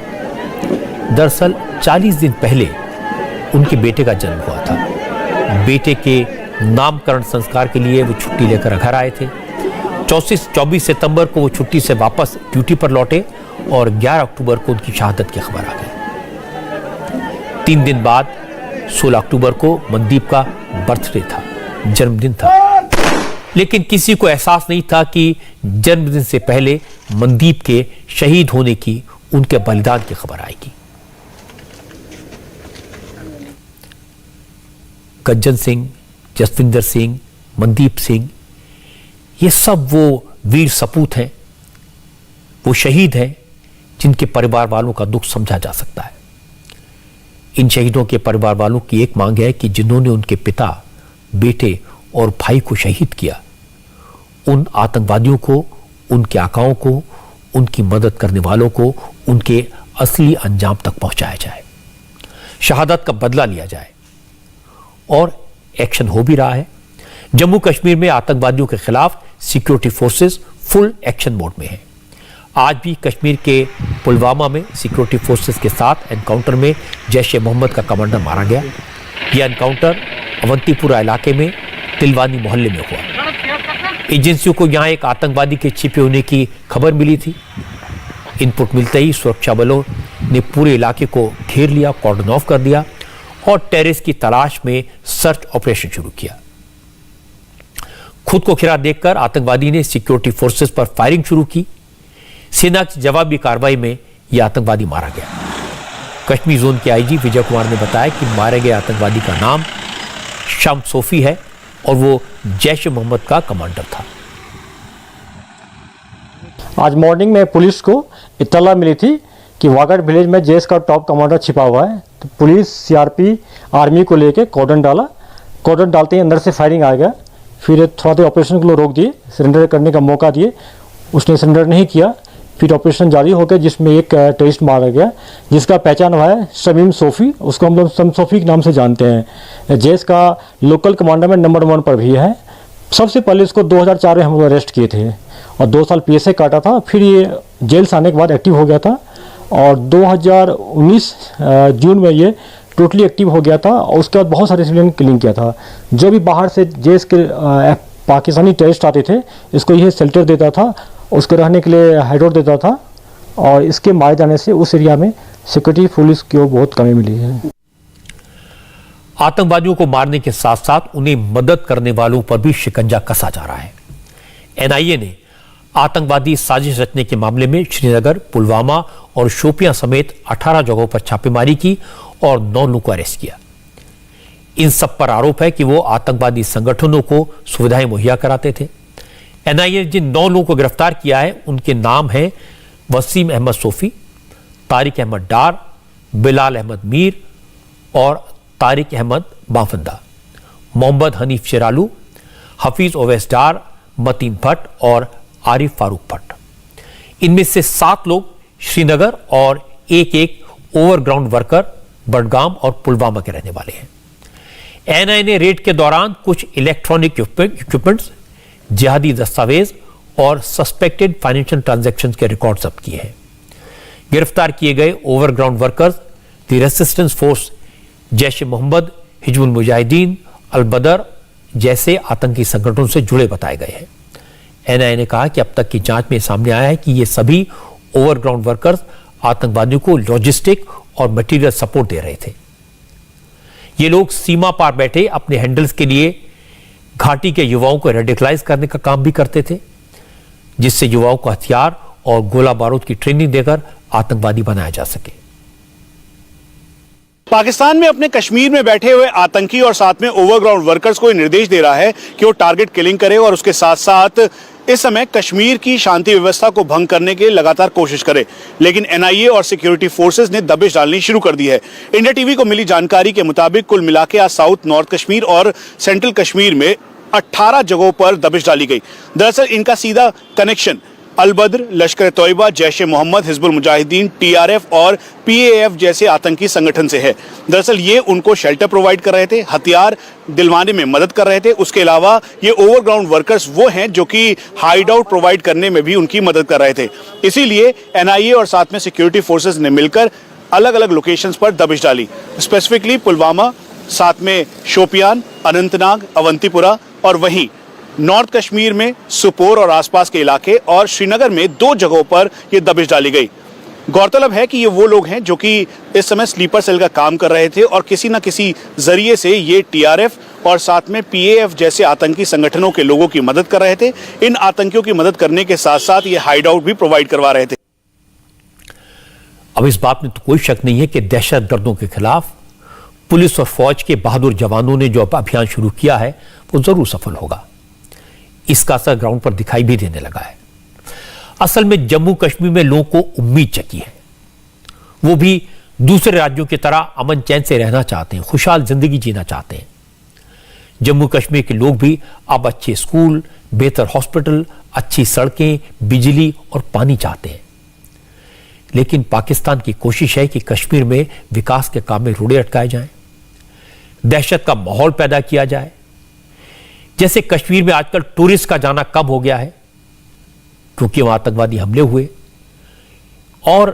दरअसल 40 दिन पहले उनके बेटे का जन्म हुआ था। बेटे के नामकरण संस्कार के लिए वो छुट्टी लेकर घर आए थे। 24 सितंबर को वो छुट्टी से वापस ड्यूटी पर लौटे और 11 अक्टूबर को उनकी शहादत की खबर आ गई। 3 दिन बाद 16 अक्टूबर को मनदीप का बर्थडे था, जन्मदिन था। लेकिन किसी को एहसास नहीं था कि जन्मदिन से पहले मनदीप के शहीद होने की, उनके बलिदान की खबर आएगी। गज्जन सिंह, जसविंदर सिंह, मनदीप सिंह, ये सब वो वीर सपूत हैं, वो शहीद हैं जिनके परिवार वालों का दुख समझा जा सकता है। इन शहीदों के परिवार वालों की एक मांग है कि जिन्होंने उनके पिता, बेटे और भाई को शहीद किया, उन आतंकवादियों को, उनके आकाओं को, उनकी मदद करने वालों को उनके असली अंजाम तक पहुंचाया जाए, शहादत का बदला लिया जाए। और एक्शन हो भी रहा है। जम्मू कश्मीर में आतंकवादियों के खिलाफ security forces full action mode में हैं। आज भी कश्मीर के पुलवामा में सिक्योरिटी फोर्सेस के साथ एनकाउंटर में जैश-ए-मोहम्मद का कमांडर मारा गया। यह एनकाउंटर अवंतीपुरा इलाके में तिलवानी मोहल्ले में हुआ। एजेंसियों को यहां एक आतंकवादी के छिपे होने की खबर मिली थी। इनपुट मिलते ही सुरक्षा बलों ने पूरे इलाके को घेर लिया, कॉर्डन ऑफ कर दिया और टेररिस्ट की तलाश में सर्च ऑपरेशन शुरू किया। खुद को खिरा देखकर आतंकवादी ने सिक्योरिटी फोर्सेस पर फायरिंग शुरू की। सेना की जवाबी कार्रवाई में यह आतंकवादी मारा गया। कश्मीर जोन के आईजी विजय कुमार ने बताया कि मारे गए आतंकवादी का नाम शम सोफी है और वो जैश-ए-मोहम्मद का कमांडर था। आज मॉर्निंग में पुलिस को इत्तला मिली थी कि वागड़ विलेज में जैश का टॉप कमांडर छिपा हुआ है। तो पुलिस, सीआरपी, आर्मी को लेके कॉर्डन डाला। कॉर्डन डालते ही अंदर से फायरिंग आ गया। फिर थोड़ा देर ऑपरेशन को रोक दिए, सरेंडर करने का मौका दिए। उसने सरेंडर नहीं किया। फिर ऑपरेशन जारी हो गया जिसमें एक टेररिस्ट मारा गया जिसका पहचान हुआ है शमीम सोफ़ी। उसको हम लोग शम सोफ़ी के नाम से जानते हैं। जैश का लोकल कमांडर में नंबर 1 पर भी है। सबसे पहले इसको 2004 में हम लोग अरेस्ट किए थे और 2 साल पीएसए काटा था। फिर ये जेल से आने के बाद एक्टिव हो गया था और 2019 जून में ये टोटली एक्टिव हो गया था और उसके बाद बहुत सारे सिविलियन किलिंग किया था। जो भी बाहर से जैश के पाकिस्तानी टेररिस्ट आते थे इसको यह शेल्टर देता था, उसको रहने के लिए हाइडोर देता था और इसके मारे जाने से उस एरिया में सिक्योरिटी पुलिस की बहुत कमी मिली है। आतंकवादियों को मारने के साथ साथ उन्हें मदद करने वालों पर भी शिकंजा कसा जा रहा है। एनआईए ने आतंकवादी साजिश रचने के मामले में श्रीनगर, पुलवामा और शोपियां समेत 18 जगहों पर छापेमारी की और 9 लोगों को अरेस्ट किया। इन सब पर आरोप है कि वो आतंकवादी संगठनों को सुविधाएं मुहैया कराते थे। एनआईए ने जिन 9 लोगों को गिरफ्तार किया है उनके नाम हैं वसीम अहमद सोफी, तारिक अहमद डार, बिलाल अहमद मीर और तारिक अहमद बाफंदा, मोहम्मद हनीफ शेरालू, हफीज ओवैस डार, मतीन भट्ट और आरिफ फारूक भट्ट। इनमें से 7 लोग श्रीनगर और एक ओवरग्राउंड वर्कर बडगाम और पुलवामा के रहने वाले हैं। एनआईए ने रेड के दौरान कुछ इलेक्ट्रॉनिक इक्विपमेंट्स, जिहादी दस्तावेज और सस्पेक्टेड फाइनेंशियल ट्रांजैक्शंस के रिकॉर्ड जब्त किए हैं। गिरफ्तार किए गए overground workers the resistance force, Jaish e Mohammed, Hizbul Mujahideen, Al Badr जैसे आतंकी संगठनों से जुड़े बताए गए हैं। एनआईए ने कहा कि अब तक की जांच में सामने आया है कि ये सभी ओवरग्राउंड वर्कर्स आतंकवादियों को लॉजिस्टिक और मटेरियल सपोर्ट दे रहे थे। ये लोग सीमा पार बैठे अपने हैंडल्स के लिए घाटी के युवाओं को रेडिकलाइज करने का काम भी करते थे, जिससे युवाओं को हथियार और गोला बारूद की ट्रेनिंग देकर आतंकवादी बनाया जा सके। पाकिस्तान में अपने कश्मीर में बैठे हुए आतंकी और साथ में ओवरग्राउंड वर्कर्स को निर्देश दे रहा है कि वो टारगेट किलिंग करे और उसके साथ साथ इस समय कश्मीर की शांति व्यवस्था को भंग करने की लगातार कोशिश करे। लेकिन एनआईए और सिक्योरिटी फोर्सेस ने दबिश डालनी शुरू कर दी है। इंडिया टीवी को मिली जानकारी के मुताबिक कुल मिला के आज साउथ, नॉर्थ कश्मीर और सेंट्रल कश्मीर में 18 जगहों पर दबिश डाली गई। दरअसल इनका सीधा कनेक्शन अलबद्र, लश्कर तोयबा, जैश ए मोहम्मद, हिजबुल मुजाहिदीन, टीआरएफ और पीएएफ जैसे आतंकी संगठन से है। दरअसल ये उनको शेल्टर प्रोवाइड कर रहे थे, हथियार दिलवाने में मदद कर रहे थे। उसके अलावा ये ओवरग्राउंड वर्कर्स वो हैं जो कि हाइड आउट प्रोवाइड करने में भी उनकी मदद कर रहे थे। इसीलिए एनआईए और साथ में सिक्योरिटी फोर्सेस ने मिलकर अलग अलग लोकेशंस पर दबिश डाली। स्पेसिफिकली पुलवामा, साथ में शोपियान, अनंतनाग, अवंतीपुरा और वहीं नॉर्थ कश्मीर में सुपोर और आसपास के इलाके और श्रीनगर में 2 जगहों पर यह दबिश डाली गई। गौरतलब है कि ये वो लोग हैं जो कि इस समय स्लीपर सेल का काम कर रहे थे और किसी न किसी जरिए से ये टीआरएफ और साथ में पीएएफ जैसे आतंकी संगठनों के लोगों की मदद कर रहे थे। इन आतंकियों की मदद करने के साथ साथ ये हाइड आउट भी प्रोवाइड करवा रहे थे। अब इस बात में तो कोई शक नहीं है कि दहशतगर्दों के खिलाफ पुलिस और फौज के बहादुर जवानों ने जो अभियान शुरू किया है वो जरूर सफल होगा। इसका असर ग्राउंड पर दिखाई भी देने लगा है। असल में जम्मू कश्मीर में लोगों को उम्मीद जगी है। वो भी दूसरे राज्यों की तरह अमन चैन से रहना चाहते हैं, खुशहाल जिंदगी जीना चाहते हैं। जम्मू कश्मीर के लोग भी अब अच्छे स्कूल, बेहतर हॉस्पिटल, अच्छी सड़कें, बिजली और पानी चाहते हैं। लेकिन पाकिस्तान की कोशिश है कि कश्मीर में विकास के काम में रोड़े अटकाए जाएं, दहशत का माहौल पैदा किया जाए। जैसे कश्मीर में आजकल टूरिस्ट का जाना कम हो गया है क्योंकि वहां आतंकवादी हमले हुए, और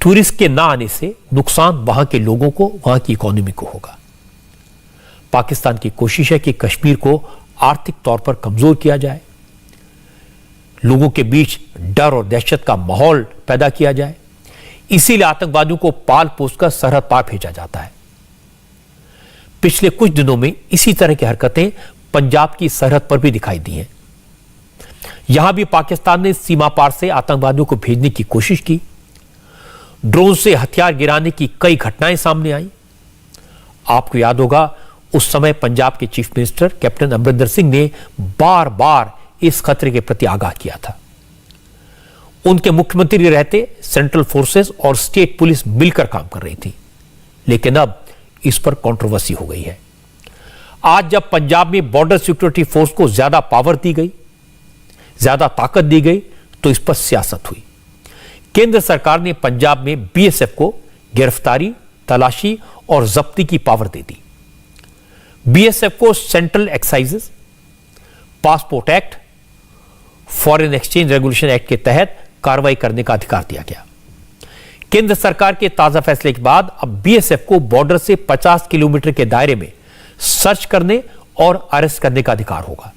टूरिस्ट के ना आने से नुकसान वहां के लोगों को, वहां की इकोनॉमी को होगा। पाकिस्तान की कोशिश है कि कश्मीर को आर्थिक तौर पर कमजोर किया जाए, लोगों के बीच डर और दहशत का माहौल पैदा किया जाए। इसीलिए आतंकवादियों को पाल पोसकर सरहद पार भेजा जाता है। पिछले कुछ दिनों में इसी तरह की हरकतें पंजाब की सरहद पर भी दिखाई दी हैं। यहां भी पाकिस्तान ने सीमा पार से आतंकवादियों को भेजने की कोशिश की। ड्रोन से हथियार गिराने की कई घटनाएं सामने आई। आपको याद होगा उस समय पंजाब के chief minister captain Amarinder Singh ने बार बार इस खतरे के प्रति आगाह किया था। उनके मुख्यमंत्री रहते सेंट्रल फोर्सेस और स्टेट पुलिस मिलकर काम कर रही थी, लेकिन अब इस पर कंट्रोवर्सी हो गई है। आज जब पंजाब में बॉर्डर सिक्योरिटी फोर्स को ज्यादा पावर दी गई, ज्यादा ताकत दी गई, तो इस पर सियासत हुई। केंद्र सरकार ने पंजाब में बीएसएफ को गिरफ्तारी, तलाशी और जब्ती की पावर दे दी। बीएसएफ को central excises, passport act, foreign exchange regulation act के तहत कार्रवाई करने का अधिकार दिया गया। केंद्र सरकार के ताजा फैसले के बाद अब बीएसएफ को बॉर्डर से 50 किलोमीटर के दायरे में सर्च करने और अरेस्ट करने का अधिकार होगा।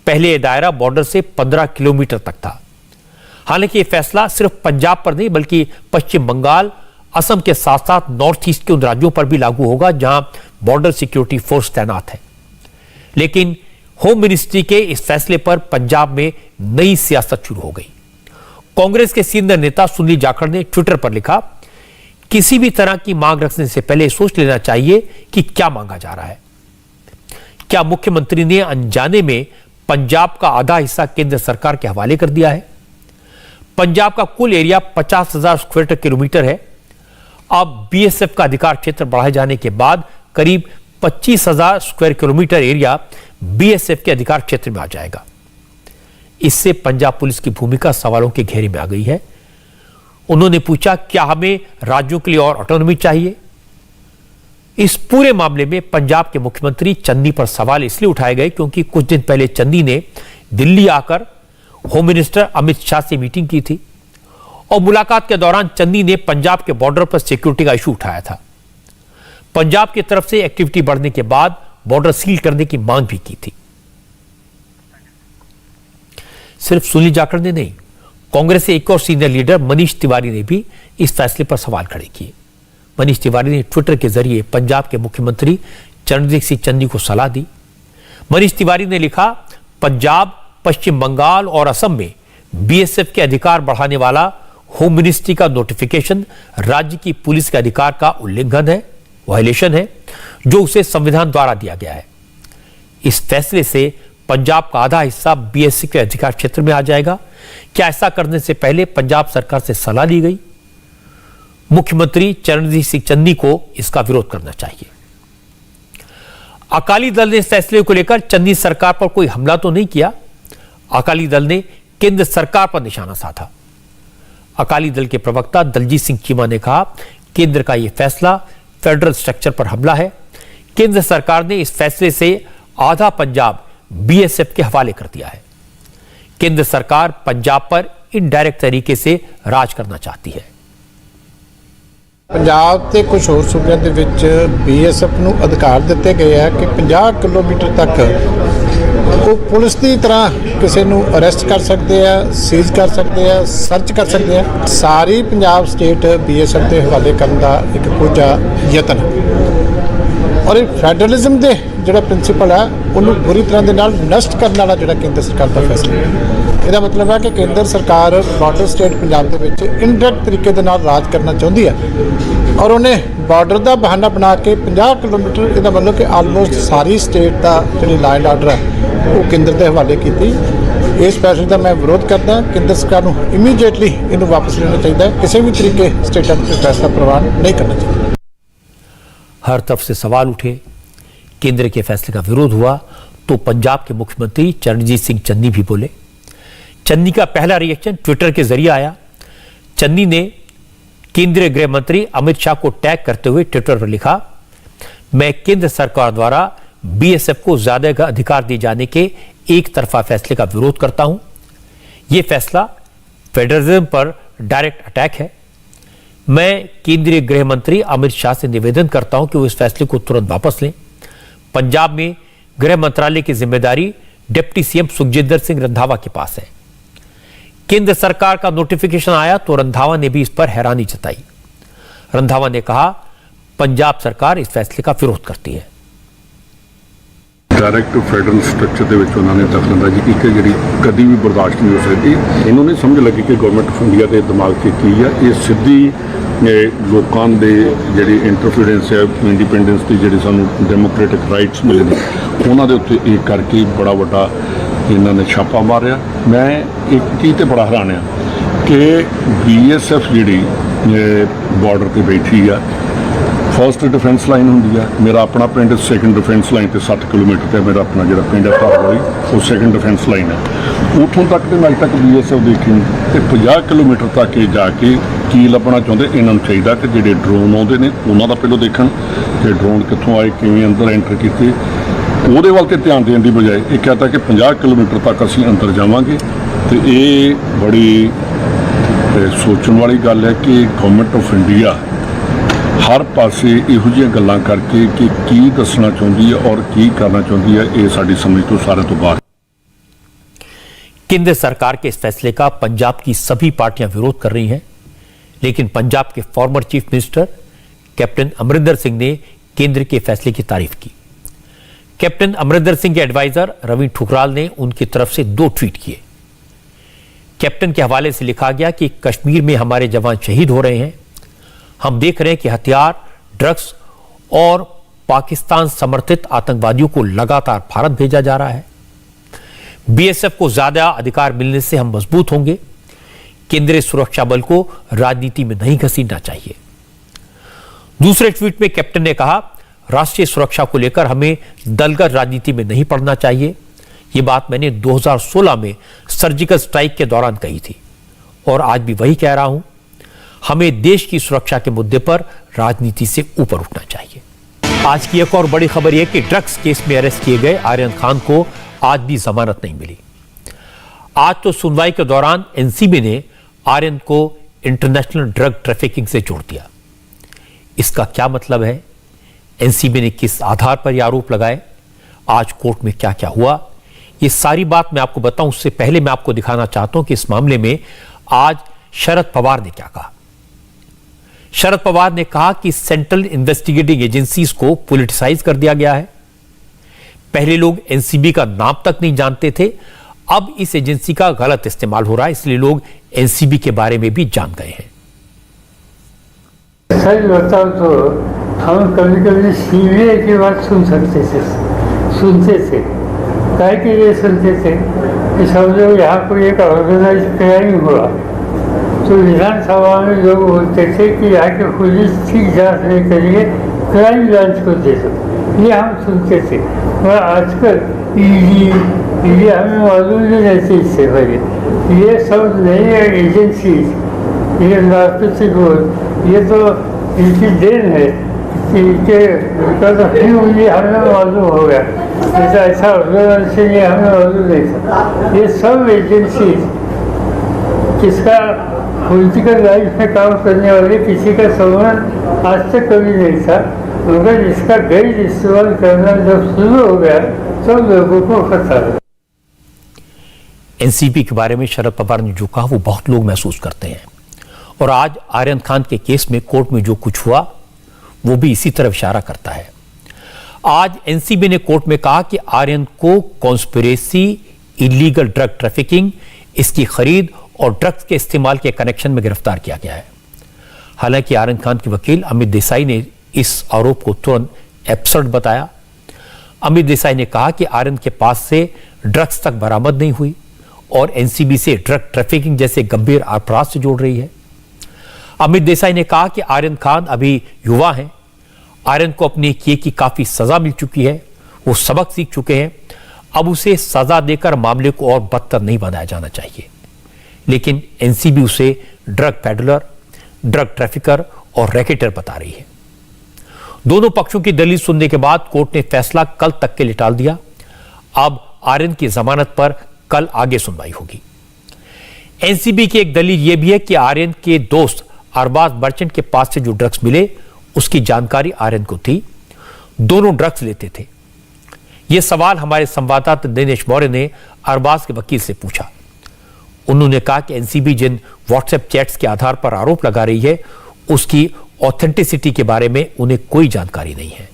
पहले यह दायरा बॉर्डर से 15 किलोमीटर तक था। हालांकि यह फैसला सिर्फ पंजाब पर नहीं बल्कि पश्चिम बंगाल, असम के साथ साथ नॉर्थ ईस्ट के उन राज्यों पर भी लागू होगा जहां बॉर्डर सिक्योरिटी फोर्स तैनात है। लेकिन होम मिनिस्ट्री के इस फैसले पर पंजाब में नई सियासत शुरू हो गई। कांग्रेस के सीनियर नेता सुनील जाखड़ ने ट्विटर पर लिखा, किसी भी तरह की मांग रखने से पहले सोच लेना चाहिए कि क्या मांगा जा रहा है। क्या मुख्यमंत्री ने अनजाने में पंजाब का आधा हिस्सा केंद्र सरकार के हवाले कर दिया है? पंजाब का कुल एरिया 50,000 स्क्वायर किलोमीटर है। अब बीएसएफ का अधिकार क्षेत्र बढ़ाए जाने के बाद करीब 25,000 स्क्वायर किलोमीटर एरिया बीएसएफ के अधिकार क्षेत्र में आ जाएगा। इससे पंजाब पुलिस की भूमिका सवालों के घेरे में आ गई है। उन्होंने पूछा, क्या हमें राज्यों के लिए और ऑटोनॉमी चाहिए? इस पूरे मामले में पंजाब के मुख्यमंत्री चन्नी पर सवाल इसलिए उठाए गए क्योंकि कुछ दिन पहले चन्नी ने दिल्ली आकर होम मिनिस्टर अमित शाह से मीटिंग की थी और मुलाकात के दौरान चन्नी ने पंजाब के बॉर्डर पर सिक्योरिटी का इशू उठाया था। पंजाब की तरफ से एक्टिविटी बढ़ने के बाद बॉर्डर सील करने की मांग भी की थी। सिर्फ सुनील जाखड़ ने नहीं, कांग्रेस के एक और सीनियर लीडर मनीष तिवारी ने भी इस फैसले पर सवाल खड़े किए। मनीष तिवारी ने ट्विटर के जरिए पंजाब के मुख्यमंत्री चरणजीत सिंह चन्नी को सलाह दी। मनीष तिवारी ने लिखा, पंजाब, पश्चिम बंगाल और असम में बीएसएफ के अधिकार बढ़ाने वाला होम मिनिस्ट्री का नोटिफिकेशन राज्य की पुलिस के अधिकार का उल्लंघन है, वायलेशन है, जो उसे संविधान द्वारा दिया गया है। इस फैसले से पंजाब का आधा हिस्सा बीएसएफ के अधिकार क्षेत्र में आ जाएगा। क्या ऐसा करने से पहले पंजाब सरकार से सलाह ली गई? मुख्यमंत्री चरणजीत सिंह चन्नी को इसका विरोध करना चाहिए। अकाली दल ने इस फैसले को लेकर चन्नी सरकार पर कोई हमला तो नहीं किया। अकाली दल ने केंद्र सरकार पर निशाना साधा। अकाली दल के प्रवक्ता दलजीत सिंह चीमा ने कहा, केंद्र का यह फैसला फेडरल स्ट्रक्चर पर हमला है। केंद्र सरकार ने इस फैसले से आधा पंजाब बीएसएफ के हवाले कर दिया है। केंद्र सरकार पंजाब पर इनडायरेक्ट तरीके से राज करना चाहती है। पंजाब ਤੇ ਕੁਝ ਹੋਰ ਸੂਬਿਆਂ ਦੇ ਵਿੱਚ ਬੀਐਸਐਫ ਨੂੰ ਅਧਿਕਾਰ ਦਿੱਤੇ ਗਏ ਆ ਕਿ 50 ਕਿਲੋਮੀਟਰ ਤੱਕ ਉਹ ਪੁਲਿਸ ਦੀ ਤਰ੍ਹਾਂ ਕਿਸੇ ਨੂੰ ਅਰੈਸਟ ਕਰ ਸਕਦੇ ਆ, ਸੀਜ਼ ਕਰ ਸਕਦੇ ਆ, ਸਰਚ ਕਰ ਸਕਦੇ ਆ। ਸਾਰੀ ਪੰਜਾਬ ਸਟੇਟ ਬੀਐਸਐਫ ਦੇ ਹਵਾਲੇ ਕਰਨ ਦਾ ਇੱਕ ਕੋਝਾ ਯਤਨ ਔਰ ਇਹ ਫੈਡਰਲਿਜ਼ਮ ਦੇ ਜਿਹੜਾ ਪ੍ਰਿੰਸੀਪਲ ਹੈ ਉਹਨੂੰ ਬੁਰੀ ਤਰ੍ਹਾਂ ਦੇ ਨਾਲ ਨਸ਼ਟ ਕਰਨ ਵਾਲਾ ਜਿਹੜਾ ਕੇਂਦਰ ਸਰਕਾਰ ਦਾ ਫੈਸਲਾ ਹੈ। ਇਹਦਾ ਮਤਲਬ ਹੈ ਕਿ ਕੇਂਦਰ ਸਰਕਾਰ ਬਾਰਡਰ ਸਟੇਟ ਪੰਜਾਬ ਦੇ ਵਿੱਚ ਇਨਡਾਇਰੈਕਟ ਤਰੀਕੇ ਦੇ ਨਾਲ ਰਾਜ ਕਰਨਾ ਚਾਹੁੰਦੀ ਹੈ ਔਰ ਉਹਨੇ ਬਾਰਡਰ ਦਾ ਬਹਾਨਾ ਬਣਾ ਕੇ 50 ਕਿਲੋਮੀਟਰ ਇਹਦਾ ਮਤਲਬ ਕਿ ਆਲਮੋਸਟ ਸਾਰੀ ਸਟੇਟ ਦਾ ਜਿਹੜੀ ਲਾ ਐਂਡ ਆਰਡਰ ਹੈ ਉਹ ਕੇਂਦਰ ਦੇ ਹਵਾਲੇ ਕੀਤੀ। ਇਸ ਫੈਸਲੇ ਦਾ ਮੈਂ ਵਿਰੋਧ ਕਰਦਾ। ਕੇਂਦਰ ਸਰਕਾਰ ਨੂੰ ਇਮੀਡੀਏਟਲੀ ਇਹਨੂੰ ਵਾਪਸ ਲੈਣਾ ਚਾਹੀਦਾ ਹੈ। ਕਿਸੇ ਵੀ ਤਰੀਕੇ ਸਟੇਟਾਂ ਤੇ ਫੈਸਲਾ ਪ੍ਰਵਾਨ नहीं करना चाहिए। हर तरफ से सवाल उठे, केंद्र के फैसले का विरोध हुआ तो पंजाब के मुख्यमंत्री चरणजीत सिंह चन्नी भी बोले। चन्नी का पहला रिएक्शन ट्विटर के जरिए आया। चन्नी ने केंद्रीय गृह मंत्री अमित शाह को टैग करते हुए ट्विटर पर लिखा, मैं केंद्र सरकार द्वारा बीएसएफ को ज्यादा अधिकार दिए जाने के एक तरफा फैसले का विरोध करता हूं। यह फैसला फेडरलिज्म पर डायरेक्ट अटैक है। मैं केंद्रीय गृह मंत्री अमित शाह से निवेदन करता हूं कि वो इस फैसले को तुरंत वापस लें। पंजाब में गृह मंत्रालय की जिम्मेदारी डिप्टी सीएम सुखजिंदर सिंह रंधावा के पास है। केंद्र सरकार का नोटिफिकेशन आया तो रंधावा ने भी इस पर हैरानी जताई। रंधावा ने कहा, पंजाब सरकार इस फैसले का विरोध करती है। डायरेक्ट फैडरल स्ट्रक्चर ਦੇ ਵਿੱਚ ਉਹਨਾਂ ਨੇ ਦਖਲਅੰਦਾਜ਼ੀ ਕੀਤੀ ਹੈ ਜਿਹੜੀ ਕਦੀ ਵੀ ਬਰਦਾਸ਼ਤ ਨਹੀਂ ਹੋ ਸਕਦੀ। ਇਹਨਾਂ ਨੂੰ ਸਮਝ ਲੱਗੀ ਕਿ ਗਵਰਨਮੈਂਟ ਆਫ ਇੰਡੀਆ ਦੇ ਦਿਮਾਗ 'ਚ ਕੀ ਆ। ਇਹ ਸਿੱਧੀ ਲੋਕਾਂ ਦੇ ਜਿਹੜੀ ਇੰਟਰਫੀਰੈਂਸ ਹੈ ਇੰਡੀਪੈਂਡੈਂਸ ਦੀ ਜਿਹੜੀ ਸਾਨੂੰ ਡੈਮੋਕ੍ਰੈਟਿਕ ਰਾਈਟਸ ਮਿਲੇ ਨੇ ਉਹਨਾਂ ਦੇ ਉੱਤੇ ਇਹ ਕਰਕੇ ਬੜਾ ਵੱਡਾ ਇਹਨਾਂ ਨੇ ਛਾਪਾ ਮਾਰਿਆ। ਮੈਂ ਇੱਕ ਚੀਜ਼ ਤੇ ਬੜਾ ਹੈਰਾਨ ਆ ਕਿ BSF ਜਿਹੜੀ ਬਾਰਡਰ ਤੇ ਬੈਠੀ ਆ, फस्ट डिफेंस लाइन होंगी है। मेरा अपना पिंड सैकेंड डिफेंस लाइन से 60 किलोमीटर पर मेरा अपना जो पिंड है भागवाई वो सैकेंड डिफेंस लाइन है। उतों तक तो मैं अज तक BSF देखी तो 50 किलोमीटर तक ये जाके की लभना चाहते। इन्हों चाहिए कि जोड़े ड्रोन आते हैं उन्होंने पहले देखन कि ड्रोन कितों आए, किमें अंदर एंटर किए, वो वाल तो ध्यान देने की बजाय ये कहता कि 50 किलोमीटर तक असी अंदर जावांगे। तो ये बड़ी सोचने वाली गल है कि गवर्नमेंट ऑफ इंडिया हर पासे इहो जिहियां गल्लां करके कि की दसना चाहुंदी है और की करना चाहुंदी है, ये साडी समझ तो सारे तो बाहर। केंद्र सरकार के इस फैसले का पंजाब की सभी पार्टियां विरोध कर रही हैं, लेकिन पंजाब के former chief minister captain Amarinder Singh ने केंद्र के फैसले की तारीफ की। कैप्टन अमरिंदर सिंह के एडवाइजर रवि ठुकराल ने उनकी तरफ से 2 ट्वीट किए। कैप्टन के हवाले से लिखा गया कि कश्मीर में हमारे जवान शहीद हो रहे हैं। हम देख रहे हैं कि हथियार, ड्रग्स और पाकिस्तान समर्थित आतंकवादियों को लगातार भारत भेजा जा रहा है। बीएसएफ को ज्यादा अधिकार मिलने से हम मजबूत होंगे। केंद्रीय सुरक्षा बल को राजनीति में नहीं घसीटना चाहिए। दूसरे ट्वीट में कैप्टन ने कहा, राष्ट्रीय सुरक्षा को लेकर हमें दलगत राजनीति में नहीं पड़ना चाहिए। यह बात मैंने 2016 में सर्जिकल स्ट्राइक के दौरान कही थी और आज भी वही कह रहा हूं। हमें देश की सुरक्षा के मुद्दे पर राजनीति से ऊपर उठना चाहिए। आज की एक और बड़ी खबर यह कि ड्रग्स केस में अरेस्ट किए गए आर्यन खान को आज भी जमानत नहीं मिली। आज तो सुनवाई के दौरान एनसीबी ने आर्यन को इंटरनेशनल ड्रग ट्रैफिकिंग से जोड़ दिया। इसका क्या मतलब है? एनसीबी ने किस आधार पर यह आरोप लगाए? आज कोर्ट में क्या क्या हुआ, ये सारी बात मैं आपको बताऊं। उससे पहले मैं आपको दिखाना चाहता हूं कि इस मामले में आज शरद पवार ने क्या कहा। शरद पवार ने कहा कि सेंट्रल इन्वेस्टिगेटिंग एजेंसीज को पॉलिटिसाइज कर दिया गया है। पहले लोग एनसीबी का नाम तक नहीं जानते थे, अब इस एजेंसी का गलत इस्तेमाल हो रहा है, इसलिए लोग एनसीबी के बारे में भी जान गए हैं। सच बताओ तो हम कभी कभी सीबीआई की बात सुनते थे। काहे के लिए सुनते थे कि समझो यहाँ कोई एक ऑर्गेनाइज क्राइम हुआ तो विधानसभा में लोग बोलते थे कि यहाँ के पुलिस ठीक जांच नहीं करिए, क्राइम ब्रांच को दे दो, ये हम सुनते थे। और आजकल ईडी हमें मालूम नहीं रहती इससे पहले। ये सब नई एजेंसी, ये नार्कोटिक बोर्ड, ये तो इनकी देन है कि हमें मालूम हो गया। जैसा ऐसा ऑर्गेनाइजेशन ये हमें मालूम नहीं था। ये सब एजेंसी किसका पॉलिटिकल लाइफ में काम करने वाले किसी का संबंध आज तक कभी नहीं था, मगर इसका गैर इस्तेमाल करना जब शुरू हो गया सब लोगों को खतरा है। एनसीबी के बारे में शरद पवार ने जो कहा वो बहुत लोग महसूस करते हैं और आज आर्यन खान के केस में कोर्ट में जो कुछ हुआ वो भी इसी तरफ इशारा करता है। आज एनसीबी ने कोर्ट में कहा कि आर्यन को कॉन्स्पिरेसी, इलीगल ड्रग ट्रैफिकिंग, इसकी खरीद और ड्रग्स के इस्तेमाल के कनेक्शन में गिरफ्तार किया गया है। हालांकि आर्यन खान के वकील अमित देसाई ने इस आरोप को तुरंत एब्सर्ड बताया। अमित देसाई ने कहा कि आर्यन के पास से ड्रग्स तक बरामद नहीं हुई और एनसीबी से ड्रग ट्रैफिकिंग जैसे गंभीर अपराध से जोड़ रही है। अमित देसाई ने कहा कि आर्यन खान अभी युवा हैं, आर्यन को अपने किए की काफी सजा मिल चुकी है, वो सबक सीख चुके हैं, अब उसे सजा देकर मामले को और बदतर नहीं बनाया जाना चाहिए। लेकिन एनसीबी उसे ड्रग पैडलर, ड्रग ट्रैफिकर और रैकेटर बता रही है। दोनों पक्षों की दलील सुनने के बाद कोर्ट ने फैसला कल तक के लिए टाल दिया। अब आर्यन की जमानत पर कल आगे सुनवाई होगी। एनसीबी की एक दलील यह भी है कि आर्यन के दोस्त अरबाज मर्चेंट के पास से जो ड्रग्स मिले उसकी जानकारी आर्यन को थी। दोनों ड्रग्स लेते थे। यह सवाल हमारे संवाददाता दिनेश मौर्य ने अरबाज के वकील से पूछा। उन्होंने कहा कि एनसीबी जिन व्हाट्सएप चैट्स के आधार पर आरोप लगा रही है उसकी ऑथेंटिसिटी के बारे में उन्हें कोई जानकारी नहीं है।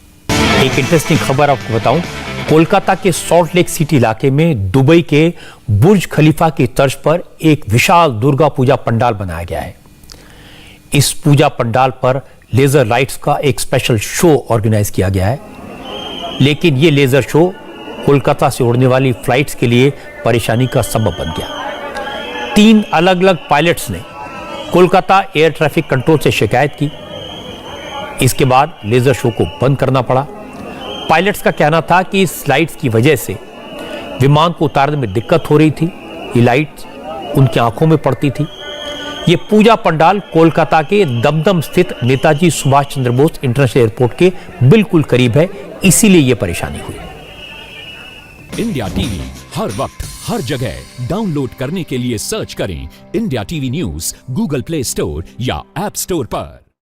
एक इंटरेस्टिंग खबर आपको बताऊं, कोलकाता के सॉल्ट लेक सिटी इलाके में दुबई के बुर्ज खलीफा की तर्ज पर एक विशाल दुर्गा पूजा पंडाल बनाया गया है। इस पूजा पंडाल पर लेजर लाइट्स का एक स्पेशल शो ऑर्गेनाइज किया गया है, लेकिन यह लेजर शो कोलकाता से उड़ने वाली फ्लाइट्स के लिए परेशानी का सबब बन गया। 3 अलग अलग पायलट्स ने कोलकाता एयर ट्रैफिक कंट्रोल से शिकायत की। इसके बाद लेजर शो को बंद करना पड़ा। पायलट्स का कहना था कि इस लाइट्स की वजह से विमान को उतारने में दिक्कत हो रही थी। ये लाइट्स उनकी आंखों में पड़ती थी। ये पूजा पंडाल कोलकाता के दमदम स्थित नेताजी सुभाष चंद्र बोस इंटरनेशनल एयरपोर्ट के बिल्कुल करीब है, इसीलिए ये परेशानी हुई। इंडिया टीवी हर वक्त हर जगह डाउनलोड करने के लिए सर्च करें India TV news Google play store या ऐप स्टोर पर।